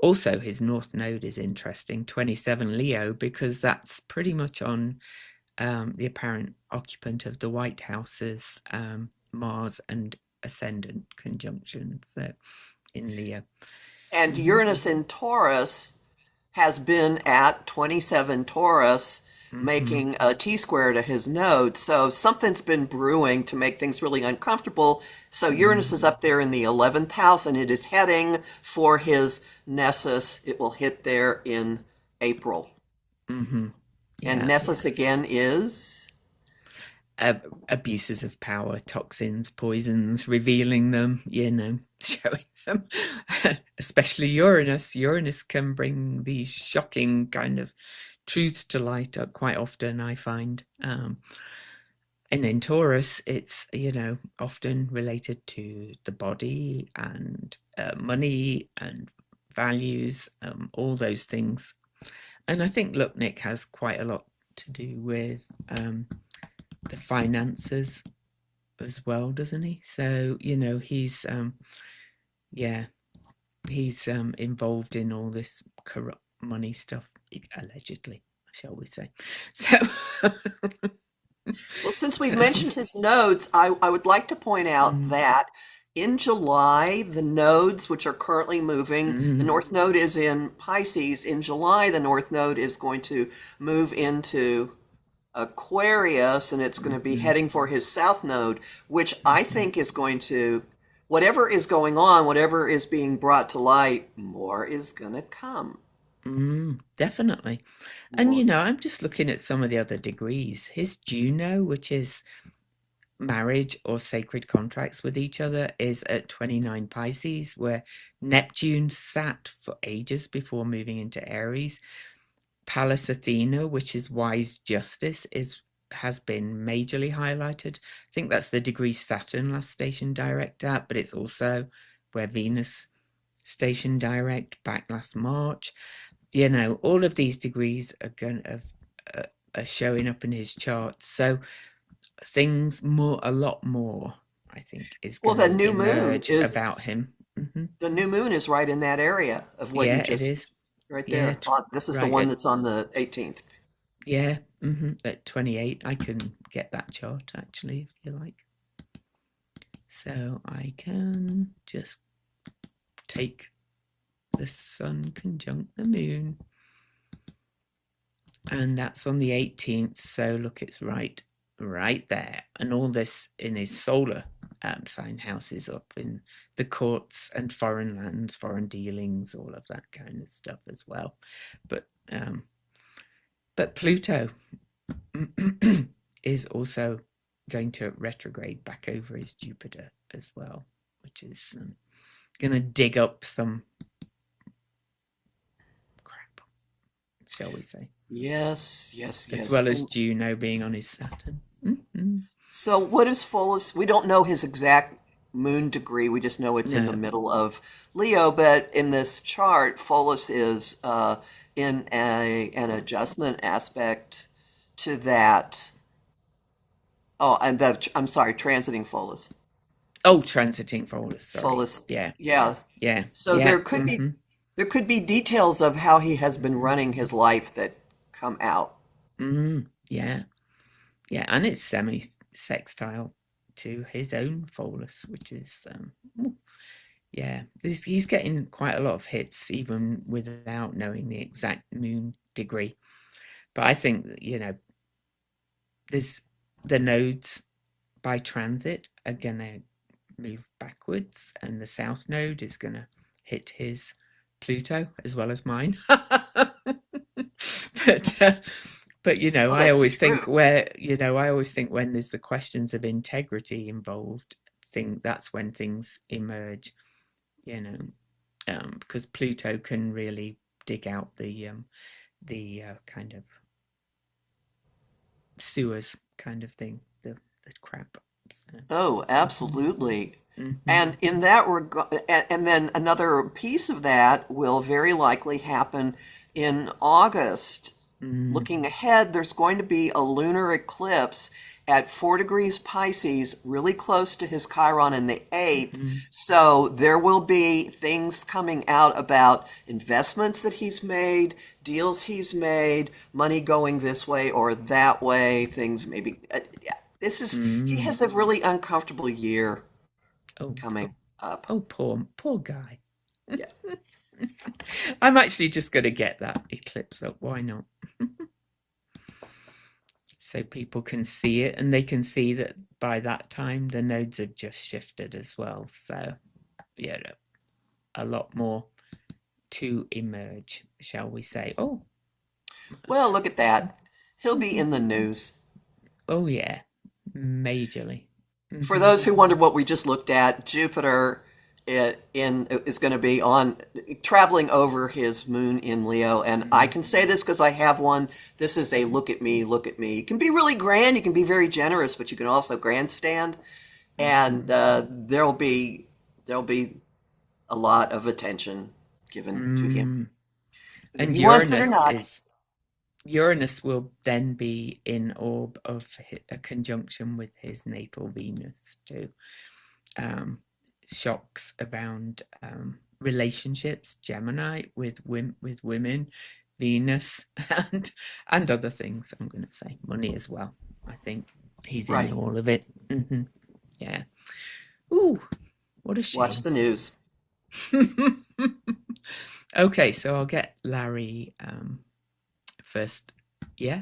A: Also, his North Node is interesting, 27 Leo, because that's pretty much on the apparent occupant of the White House's Mars and Ascendant conjunction. So in Leo.
B: And Uranus in Taurus has been at 27 Taurus,
A: Hmm.
B: making a T-square to his node. So something's been brewing to make things really uncomfortable. So Uranus is up there in the 11th house, and it is heading for his Nessus. It will hit there in April.
A: Hmm.
B: And
A: Yeah, yeah.
B: Nessus again is...
A: Abuses of power, toxins, poisons, revealing them, showing them. Especially Uranus. Uranus can bring these shocking kind of truths to light quite often, I find. And in Taurus, it's, often related to the body and money and values, all those things. And I think Lutnick has quite a lot to do with the finances as well, doesn't he? So, yeah, he's involved in all this corrupt money stuff, allegedly, shall we say. So,
B: Well, since we've
A: so
B: mentioned his nodes, I would like to point out
A: mm,
B: that in July, the nodes, which are currently moving, the
A: mm,
B: North Node is in Pisces. In July, the North Node is going to move into Aquarius, and it's going to be
A: mm,
B: heading for his South Node, which I
A: mm,
B: think is going to, whatever is going on, whatever is being brought to light, more is going to come.
A: definitely. And,
B: More is.
A: I'm just looking at some of the other degrees. His Juno, which is marriage or sacred contracts with each other, is at 29 Pisces, where Neptune sat for ages before moving into Aries. Pallas Athena, which is wise justice, has been majorly highlighted. I think that's the degree Saturn last station direct at, but it's also where Venus station direct back last March. All of these degrees are showing up in his charts. So things more, a lot more, I think, is
B: Well,
A: going
B: the
A: to
B: new moon
A: emerge
B: is
A: about him. Hmm.
B: the new moon is right in that area of what you
A: Yeah, it
B: just
A: is.
B: right
A: Yeah,
B: there. This is the
A: right.
B: one that's on the 18th.
A: Yeah, at 28, I can get that chart actually, if you like. So I can just take the sun conjunct the moon, and that's on the 18th. So look, it's right there, and all this in his solar sign houses up in the courts and foreign lands, foreign dealings, all of that kind of stuff as well. But um, but Pluto is also going to retrograde back over his Jupiter as well, which is going to dig up some crap, shall we say,
B: Yes, yes,
A: as
B: yes.
A: well as
B: And
A: Juno being on his Saturn. Mm-hmm.
B: so what is Pholus? We don't know his exact moon degree. We just know it's in the
A: No.
B: middle of Leo, but in this chart, Pholus is in an adjustment aspect to that. Oh, and I'm sorry, transiting Pholus.
A: Oh, transiting folders. Sorry.
B: Pholus,
A: Yeah.
B: yeah.
A: Yeah.
B: So
A: Yeah. Mm-hmm.
B: there could be details of how he has been running his life that come out.
A: Yeah. Yeah. And it's semi sextile to his own Pholus, which is yeah, he's getting quite a lot of hits even without knowing the exact moon degree. But I think there's the nodes by transit are gonna move backwards, and the south node is gonna hit his Pluto as well as mine. but
B: Oh,
A: I
B: that's
A: always think
B: true.
A: when there's the questions of integrity involved, think that's when things emerge. You know, because Pluto can really dig out the kind of sewers kind of thing, the crap. So,
B: Oh,
A: mhm,
B: absolutely.
A: mhm,
B: And in that regard, and then another piece of that will very likely happen in August.
A: mm,
B: Looking ahead, there's going to be a lunar eclipse at 4 degrees Pisces, really close to his Chiron in the 8th.
A: mhm,
B: So there will be things coming out about investments that he's made, deals he's made, money going this way or that way, things maybe. Yeah, he
A: mm.
B: has a really uncomfortable year
A: Oh,
B: coming up.
A: oh, poor guy.
B: Yeah.
A: I'm actually just going to get that eclipse up. Why not? So people can see it, and they can see that by that time the nodes have just shifted as well. So, yeah, a lot more to emerge, shall we say. Oh,
B: Well, look at that. He'll be in the news.
A: oh yeah, majorly.
B: For
A: Hmm.
B: those who wondered what we just looked at, Jupiter is going to be on traveling over his moon in Leo, and I can say this because I have one. This is a look at me, look at me. You can be really grand, you can be very generous, but you can also grandstand, and there'll be a lot of attention given to him,
A: Mm.
B: whether
A: And
B: he wants it or not.
A: Uranus will then be in orb of a conjunction with his natal Venus too. Um, Shocks around relationships, Gemini with women, Venus, and other things. I'm going to say money as well. I think he's in
B: Right.
A: all of it. Hmm. Yeah. Ooh, what a
B: Watch
A: shame.
B: the news.
A: Okay, so I'll get Larry first. Yeah.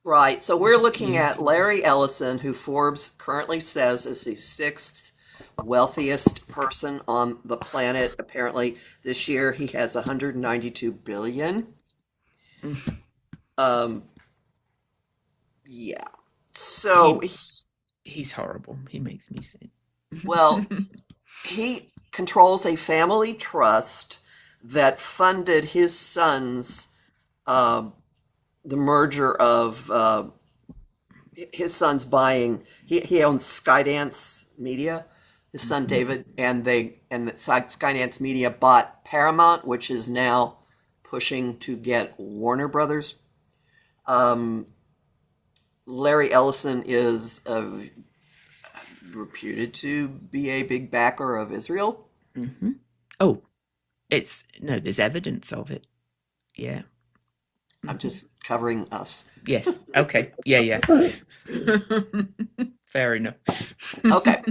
B: Right. So we're looking
A: You.
B: at Larry Ellison, who Forbes currently says is the sixth wealthiest person on the planet. Apparently, this year he has 192 billion. Um, yeah. So,
A: he he's horrible. He makes me sick.
B: well, he controls a family trust that funded his son's uh, the merger of his son's buying. He owns Skydance Media. His son
A: Mhm.
B: David and Skydance Media bought Paramount, which is now pushing to get Warner Brothers. Um, Larry Ellison is reputed to be a big backer of Israel.
A: Mhm. Oh, it's no. There's evidence of it. Yeah.
B: I'm
A: Mhm.
B: just covering us.
A: Yes. Okay. Yeah. Yeah. Fair enough.
B: Okay.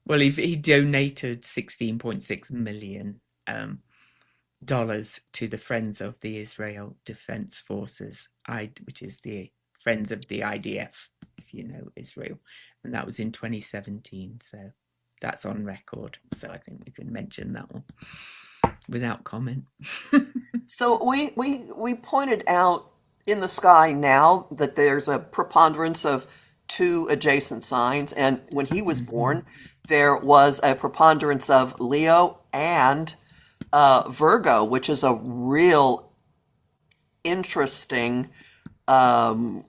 A: Well, he donated 16.6 million dollars to the Friends of the Israel Defense Forces, which is the Friends of the IDF, if you know Israel, and that was in 2017. So that's on record. So I think we can mention that one without comment.
B: So we pointed out in the sky now that there's a preponderance of two adjacent signs, and when he was
A: Mhm.
B: born, there was a preponderance of Leo and Virgo, which is a real interesting um,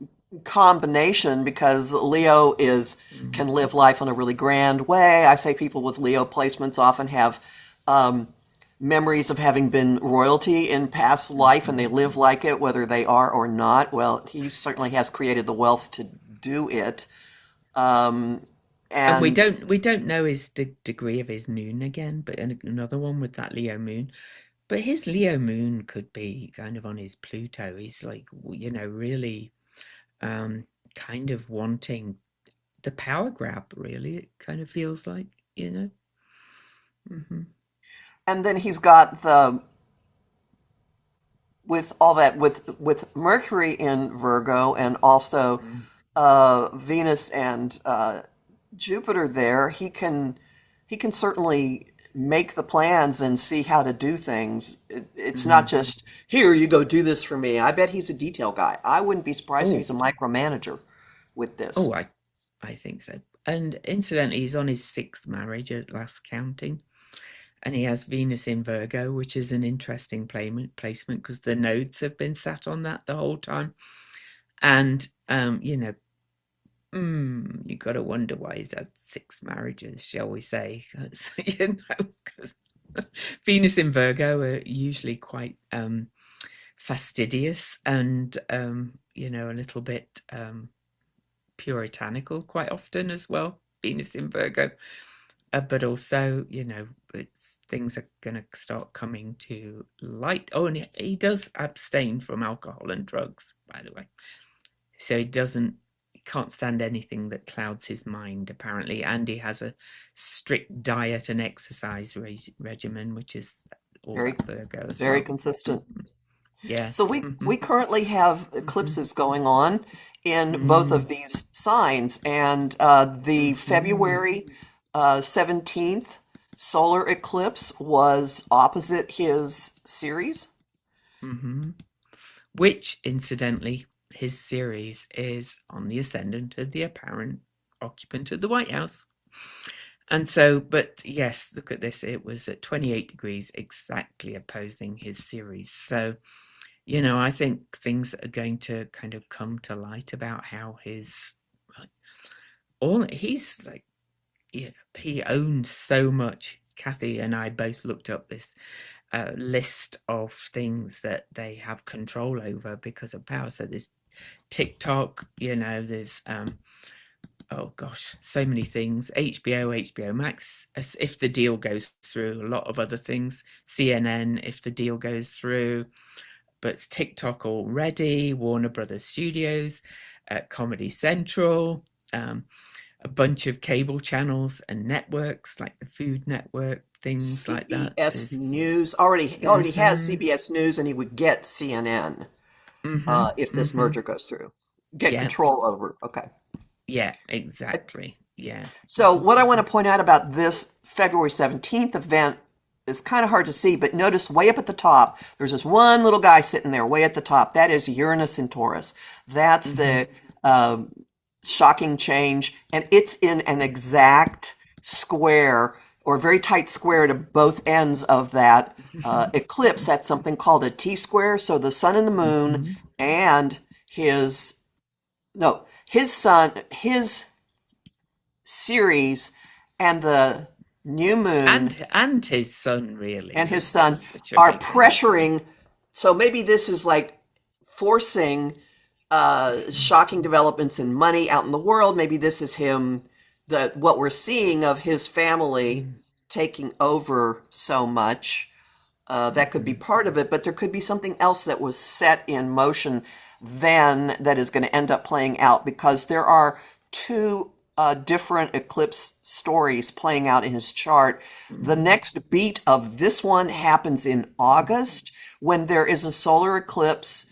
B: combination because Leo is can
A: Mhm.
B: live life in a really grand way. I say people with Leo placements often have um, memories of having been royalty in past life and they
A: Mhm.
B: live like it, whether they are or not. Well, he certainly has created the wealth to do it. Um,
A: And we
B: and
A: don't know his degree of his moon again, but another one with that Leo moon. But his Leo moon could be kind of on his Pluto. He's like, really um, kind of wanting the power grab, really. It kind of feels like, you know. Hmm.
B: and then he's got the with all that with Mercury in Virgo and also Venus and Jupiter there, he can certainly make the plans and see how to do things. It's not
A: Hmm.
B: just here you go do this for me. I bet he's a detail guy. I wouldn't be surprised if
A: Oh,
B: he's a micromanager with this.
A: oh, I think so. And incidentally, he's on his sixth marriage at last counting. And he has Venus in Virgo, which is an interesting placement because the nodes have been sat on that the whole time. And, you got to wonder why he's had six marriages, shall we say? Because Venus in Virgo are usually quite fastidious and, a little bit puritanical quite often as well. Venus in Virgo. But also, it's things are going to start coming to light. Oh, and he does abstain from alcohol and drugs, by the way. So he doesn't can't stand anything that clouds his mind, apparently. And he has a strict diet and exercise regimen, which is all
B: Very,
A: that Virgo as
B: very
A: well.
B: consistent.
A: Yeah.
B: So we currently have eclipses going on in both
A: Mm,
B: of these signs, and the
A: mhm,
B: February 17th solar eclipse was opposite his Ceres.
A: mhm. Which, incidentally, his series is on the ascendant of the apparent occupant of the White House. And so, but yes, look at this. It was at 28 degrees, exactly opposing his series. So, I think things are going to kind of come to light about how he's like, he owns so much. Kathy and I both looked up this list of things that they have control over because of power. So there's TikTok, there's oh gosh, so many things. HBO Max, as if the deal goes through, a lot of other things. CNN, if the deal goes through, but TikTok already. Warner Brothers Studios, Comedy Central, a bunch of cable channels and networks like the Food Network, things like that.
B: CBS
A: There's
B: News already has
A: mm-hmm,
B: CBS News, and he would get CNN
A: mm-hmm,
B: if this
A: mm-hmm.
B: merger goes through. Get
A: Yeah,
B: control over. Okay.
A: yeah, exactly. Yeah.
B: So what I want to point out about this February 17th event is kind of hard to see, but notice way up at the top, there's this one little guy sitting there way at the top. That is Uranus in Taurus. That's
A: Mm-hmm.
B: the um, shocking change, and it's in an exact square or very tight square to both ends of that eclipse. That's something called a T-square. So the sun and the moon
A: Mm-hmm.
B: and his, no, his sun, his Ceres and the new moon
A: And his son, really,
B: and his
A: is
B: sun
A: such a
B: are
A: big thing.
B: pressuring. So maybe this is like forcing shocking developments in money out in the world. Maybe this is him, the what we're seeing of his family taking over so much. That could be
A: Mm-hmm.
B: part of it, but there could be something else that was set in motion then that is going to end up playing out because there are two different eclipse stories playing out in his chart. The
A: Mm-hmm.
B: next beat of this one happens in August when there is a solar eclipse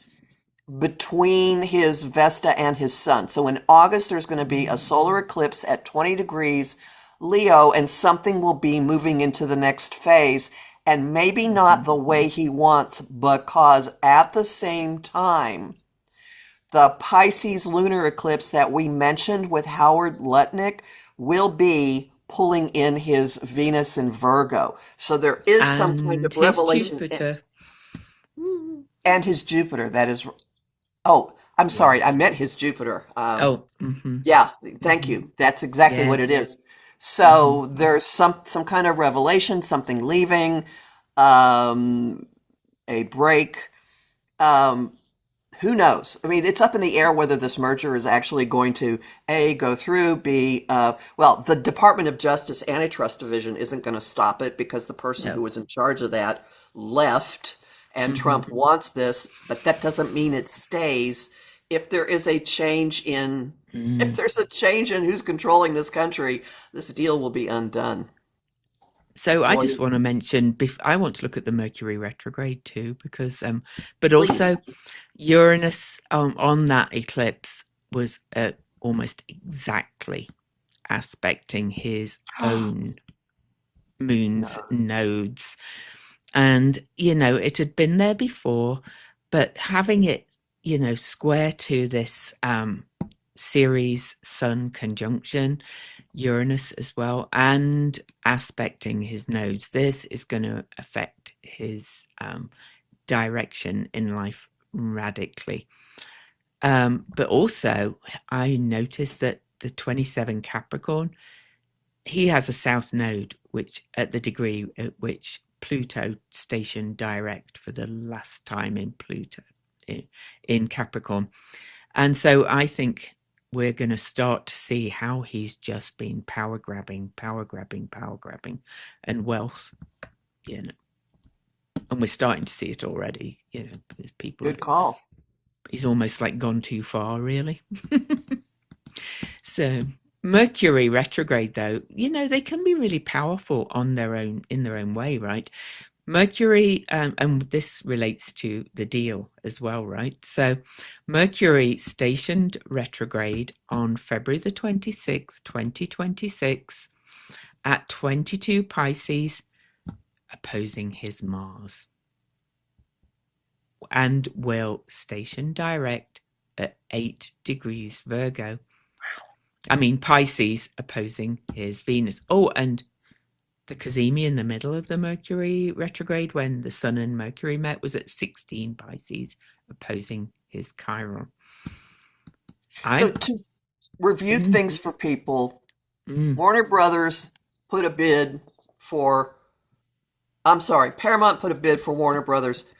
B: between his Vesta and his sun. So in August, there's going to be a solar eclipse at 20 degrees Leo, and something will be moving into the next phase, and maybe not
A: Mm-hmm.
B: the way he wants, because at the same time, the Pisces lunar eclipse that we mentioned with Howard Lutnick will be pulling in his Venus in Virgo. So there is some kind
A: And
B: of
A: his
B: revelation
A: Jupiter. Mm.
B: and his Jupiter. That is, oh, I'm
A: Yeah.
B: sorry, I meant his Jupiter.
A: Oh, mm-hmm.
B: Yeah, thank
A: Mm-hmm.
B: you. That's exactly
A: Yeah.
B: what it is.
A: Mm-hmm.
B: So there's some kind of revelation, something leaving, um, a break. Um, who knows? I mean, it's up in the air whether this merger is actually going to A, go through, B, well, the Department of Justice Antitrust Division isn't going to stop it because the person
A: No.
B: who was in charge of that left, and
A: Mm-hmm.
B: Trump wants this, but that doesn't mean it stays. If there is a change in, if
A: Mm.
B: there's a change in who's controlling this country, this deal will be undone.
A: So I
B: Boy,
A: just want to mention, I want to look at the Mercury retrograde too, because, but
B: please.
A: also Uranus on that eclipse was almost exactly aspecting his own moon's
B: No.
A: nodes. And, it had been there before, but having it, square to this Ceres Sun conjunction, Uranus as well, and aspecting his nodes, this is going to affect his direction in life radically. But also, I noticed that the 27 Capricorn, he has a south node, which at the degree at which Pluto stationed direct for the last time in Pluto in Capricorn. And so I think we're going to start to see how he's just been power grabbing, power grabbing, power grabbing, and wealth, you know. And we're starting to see it already, people are,
B: Good call.
A: he's almost like gone too far, really. So Mercury retrograde, though, they can be really powerful on their own, in their own way, right? Mercury, and this relates to the deal as well, right? So Mercury stationed retrograde on February the 26th, 2026 at 22 Pisces, opposing his Mars, and will station direct at 8 degrees Virgo. I mean, Pisces opposing his Venus. Oh, and the Cazimi in the middle of the Mercury retrograde, when the Sun and Mercury met, was at 16 Pisces, opposing his Chiron.
B: So to review things for people, Warner Brothers put a bid for, I'm sorry, Paramount put a bid for Warner Brothers.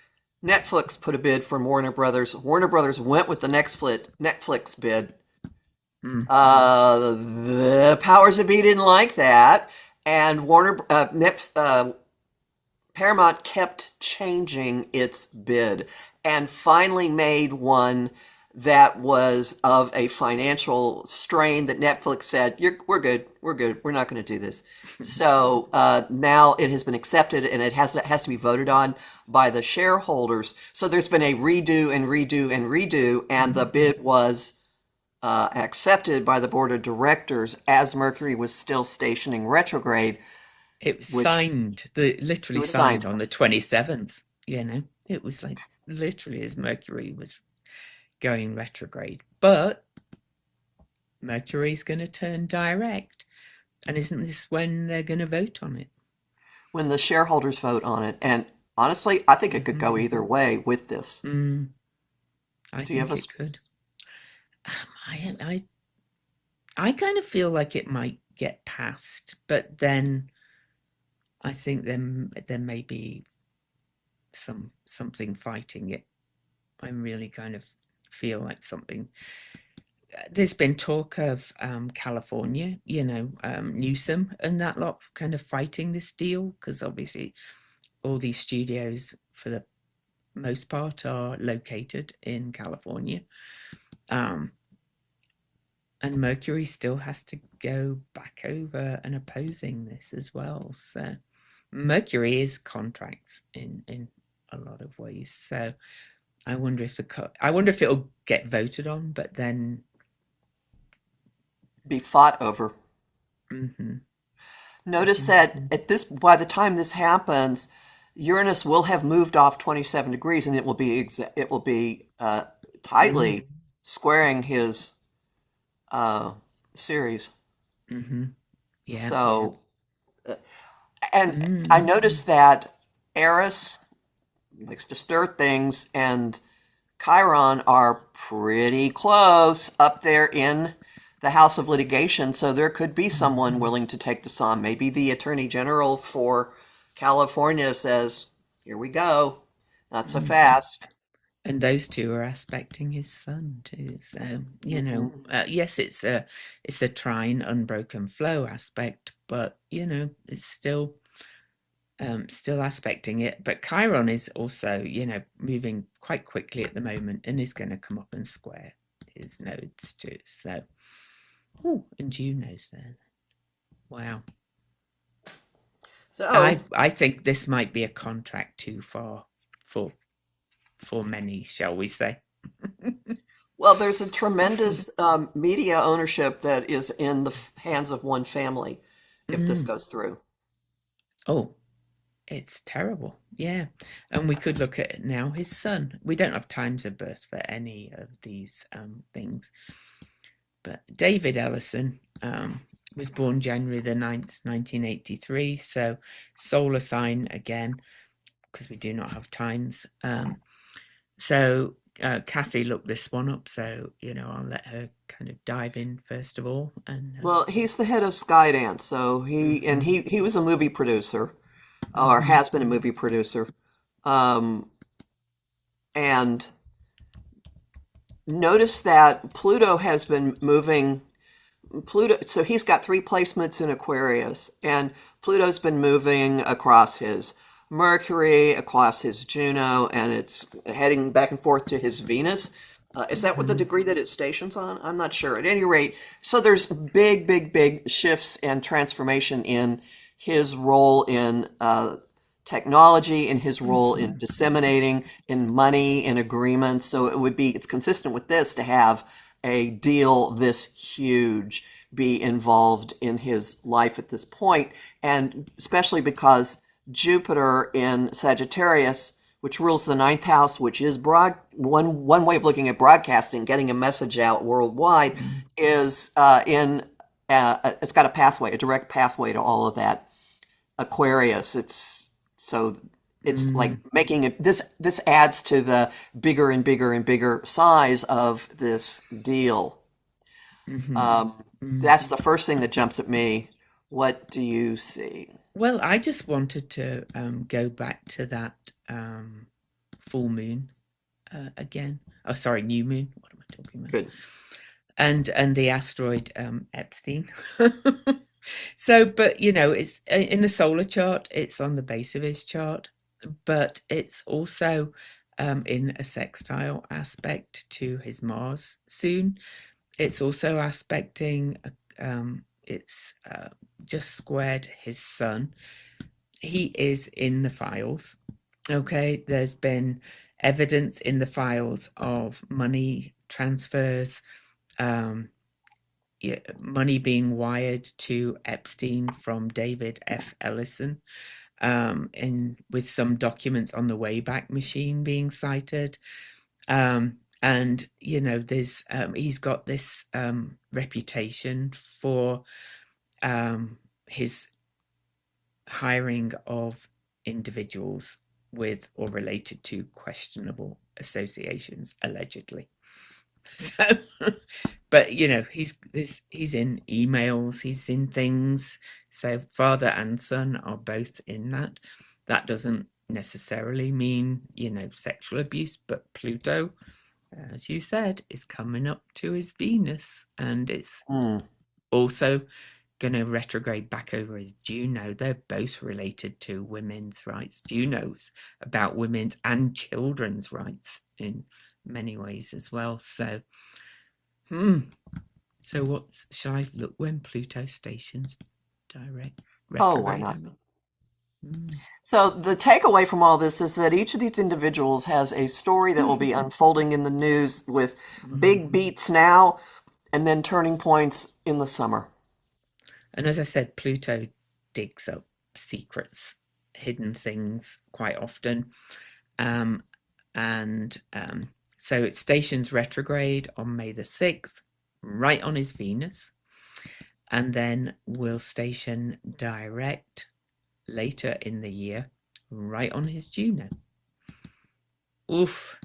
B: Netflix put a bid for Warner Brothers. Warner Brothers went with the Netflix bid. The powers that be didn't like that, and Paramount kept changing its bid and finally made one that was of a financial strain that Netflix said, we're good, we're not going to do this. So now it has been accepted, and it has to be voted on by the shareholders. So there's been a redo and redo and redo, and the bid was accepted by the board of directors as Mercury was still stationing retrograde.
A: It was literally signed on the 27th. It was like literally as Mercury was going retrograde. But Mercury's going to turn direct. And isn't this when they're going to vote on it?
B: When the shareholders vote on it. And honestly, I think it could go either way with this.
A: I think it could. I kind of feel like it might get passed, but then I think there may be something fighting it. I really kind of feel like something. There's been talk of California, Newsom and that lot kind of fighting this deal, because obviously all these studios, for the most part, are located in California. And Mercury still has to go back over and opposing this as well. So Mercury is contracts in a lot of ways. So I wonder if it'll get voted on, but then
B: be fought over. Notice that by the time this happens, Uranus will have moved off 27 degrees, and it will be tightly squaring his series.
A: Yeah.
B: So, and I noticed that Eris likes to stir things, and Chiron are pretty close up there in the house of litigation. So there could be someone willing to take this on. Maybe the Attorney General for California says, "Here we go, not so fast."
A: And those two are aspecting his Sun too. So yes, it's a trine, unbroken flow aspect, but it's still aspecting it. But Chiron is also moving quite quickly at the moment, and is going to come up and square his nodes too. So, and Juno's there. Wow. So I think this might be a contract too far for many, shall we say.
B: Well, there's a tremendous media ownership that is in the hands of one family if this goes through.
A: Oh, it's terrible. Yeah. And we could look at it now. His son. We don't have times of birth for any of these things. But David Ellison was born January the 9th, 1983. So solar sign again, because we do not have times. So Kathy looked this one up, so I'll let her kind of dive in first of all. And
B: well, he's the head of Skydance, so he was a movie producer, or has been a movie producer, and notice that Pluto has been moving. So he's got 3 placements in Aquarius, and Pluto's been moving across his Mercury, across his Juno, and it's heading back and forth to his Venus. Is that what the degree that it stations on? I'm not sure. At any rate, so there's big, big, big shifts and transformation in his role in technology, in his role in disseminating, in money, in agreements. So it's consistent with this to have a deal this huge be involved in his life at this point, and especially because Jupiter in Sagittarius, which rules the ninth house, which is one way of looking at broadcasting, getting a message out worldwide, is it's got a pathway, a direct pathway to all of that. Aquarius, it's like
A: Mm,
B: making it this adds to the bigger and bigger and bigger size of this deal.
A: mhm,
B: Um,
A: mm.
B: that's the first thing that jumps at me. What do you see?
A: Well, I just wanted to go back to that full moon again. Oh, sorry, new moon. What am I talking about?
B: Good.
A: And the asteroid Epstein. So, but it's in the solar chart. It's on the base of his chart, but it's also in a sextile aspect to his Mars soon. It's also aspecting. It's just squared his Sun. He is in the files. Okay, there's been evidence in the files of money transfers, um, yeah, money being wired to Epstein from David F. Ellison, with some documents on the Wayback Machine being cited. And there's he's got this reputation for his hiring of individuals with or related to questionable associations, allegedly. So, but he's in emails, he's in things. So father and son are both in that. That doesn't necessarily mean sexual abuse, but Pluto, as you said, is coming up to his Venus, and it's
B: Hmm.
A: also going to retrograde back over his Juno. They're both related to women's rights. Juno's about women's and children's rights in many ways as well. So, hmm. So, what shall I look when Pluto stations direct
B: Oh, why
A: retrograde? I
B: not?
A: mean, mm,
B: So the takeaway from all this is that each of these individuals has a story that will be unfolding in the news with big
A: mm.
B: beats now and then turning points in the summer.
A: And as I said, Pluto digs up secrets, hidden things quite often. Um, and so it stations retrograde on May the 6th, right on his Venus, and then will station direct later in the year, right on his Juno. Oof.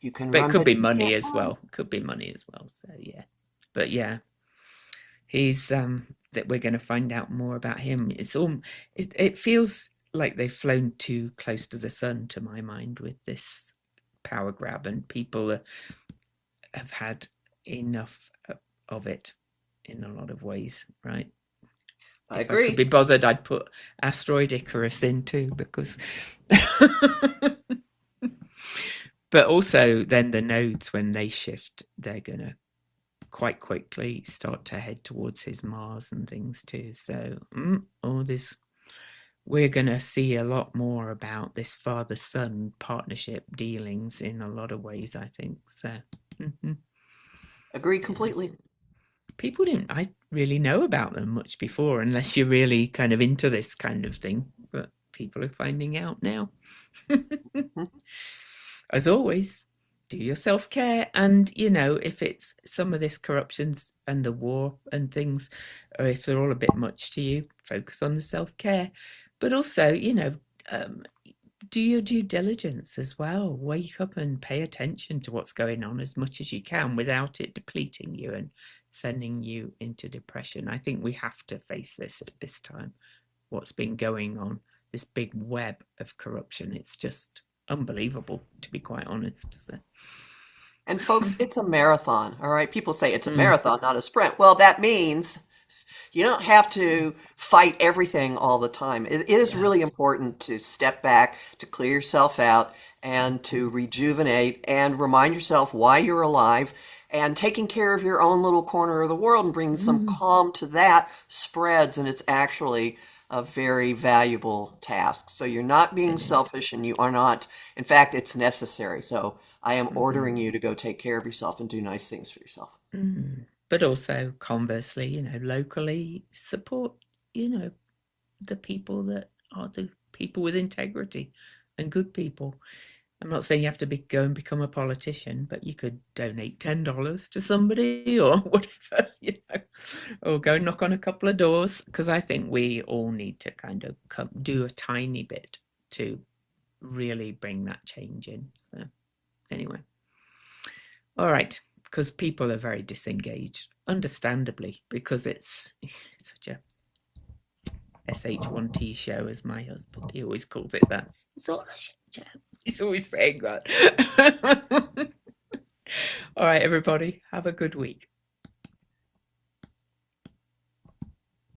B: You can
A: But it
B: run,
A: could be
B: but you
A: money
B: can't
A: as
B: hide.
A: well. Could be money as well. So yeah. But yeah, he's that we're going to find out more about him. It feels like they've flown too close to the sun to my mind with this power grab, and people have had enough of it in a lot of ways, right?
B: I
A: If I could be
B: agree.
A: bothered, I'd put asteroid Icarus in too, because but also then the nodes, when they shift, they're gonna quite quickly start to head towards his Mars and things too. So all this, we're gonna see a lot more about this father-son partnership dealings in a lot of ways, I think. So mhm,
B: Agree
A: yeah,
B: completely.
A: people didn't I really know about them much before, unless you're really kind of into this kind of thing. But people are finding out now.
B: Mhm.
A: As always, do your self care. And, if it's some of this corruptions and the war and things, or if they're all a bit much to you, focus on the self care. But also, um, do your due diligence as well. Wake up and pay attention to what's going on as much as you can without it depleting you and sending you into depression. I think we have to face this at this time. What's been going on, this big web of corruption. It's just unbelievable, to be quite honest. So,
B: And folks, it's a marathon, all right? People say it's a
A: mm,
B: marathon, not a sprint. Well, that means you don't have to fight everything all the time. It is
A: yeah.
B: really important to step back, to clear yourself out, and to rejuvenate and remind yourself why you're alive, and taking care of your own little corner of the world and bringing some
A: Mm,
B: calm to that spreads, and it's actually a very valuable task. So you're not being
A: it is.
B: selfish, and you are not, in fact, it's necessary. So I am ordering
A: Mm,
B: you to go take care of yourself and do nice things for yourself.
A: But also, conversely, locally support, the people that are the people with integrity and good people. I'm not saying you have to go and become a politician, but you could donate $10 to somebody or whatever, or go knock on a couple of doors. Because I think we all need to kind of do a tiny bit to really bring that change in. So, anyway, all right, because people are very disengaged, understandably, because it's such a SH1T show, as my husband, he always calls it that. It's all a shit show. He's always saying that. All right, everybody, have a good week.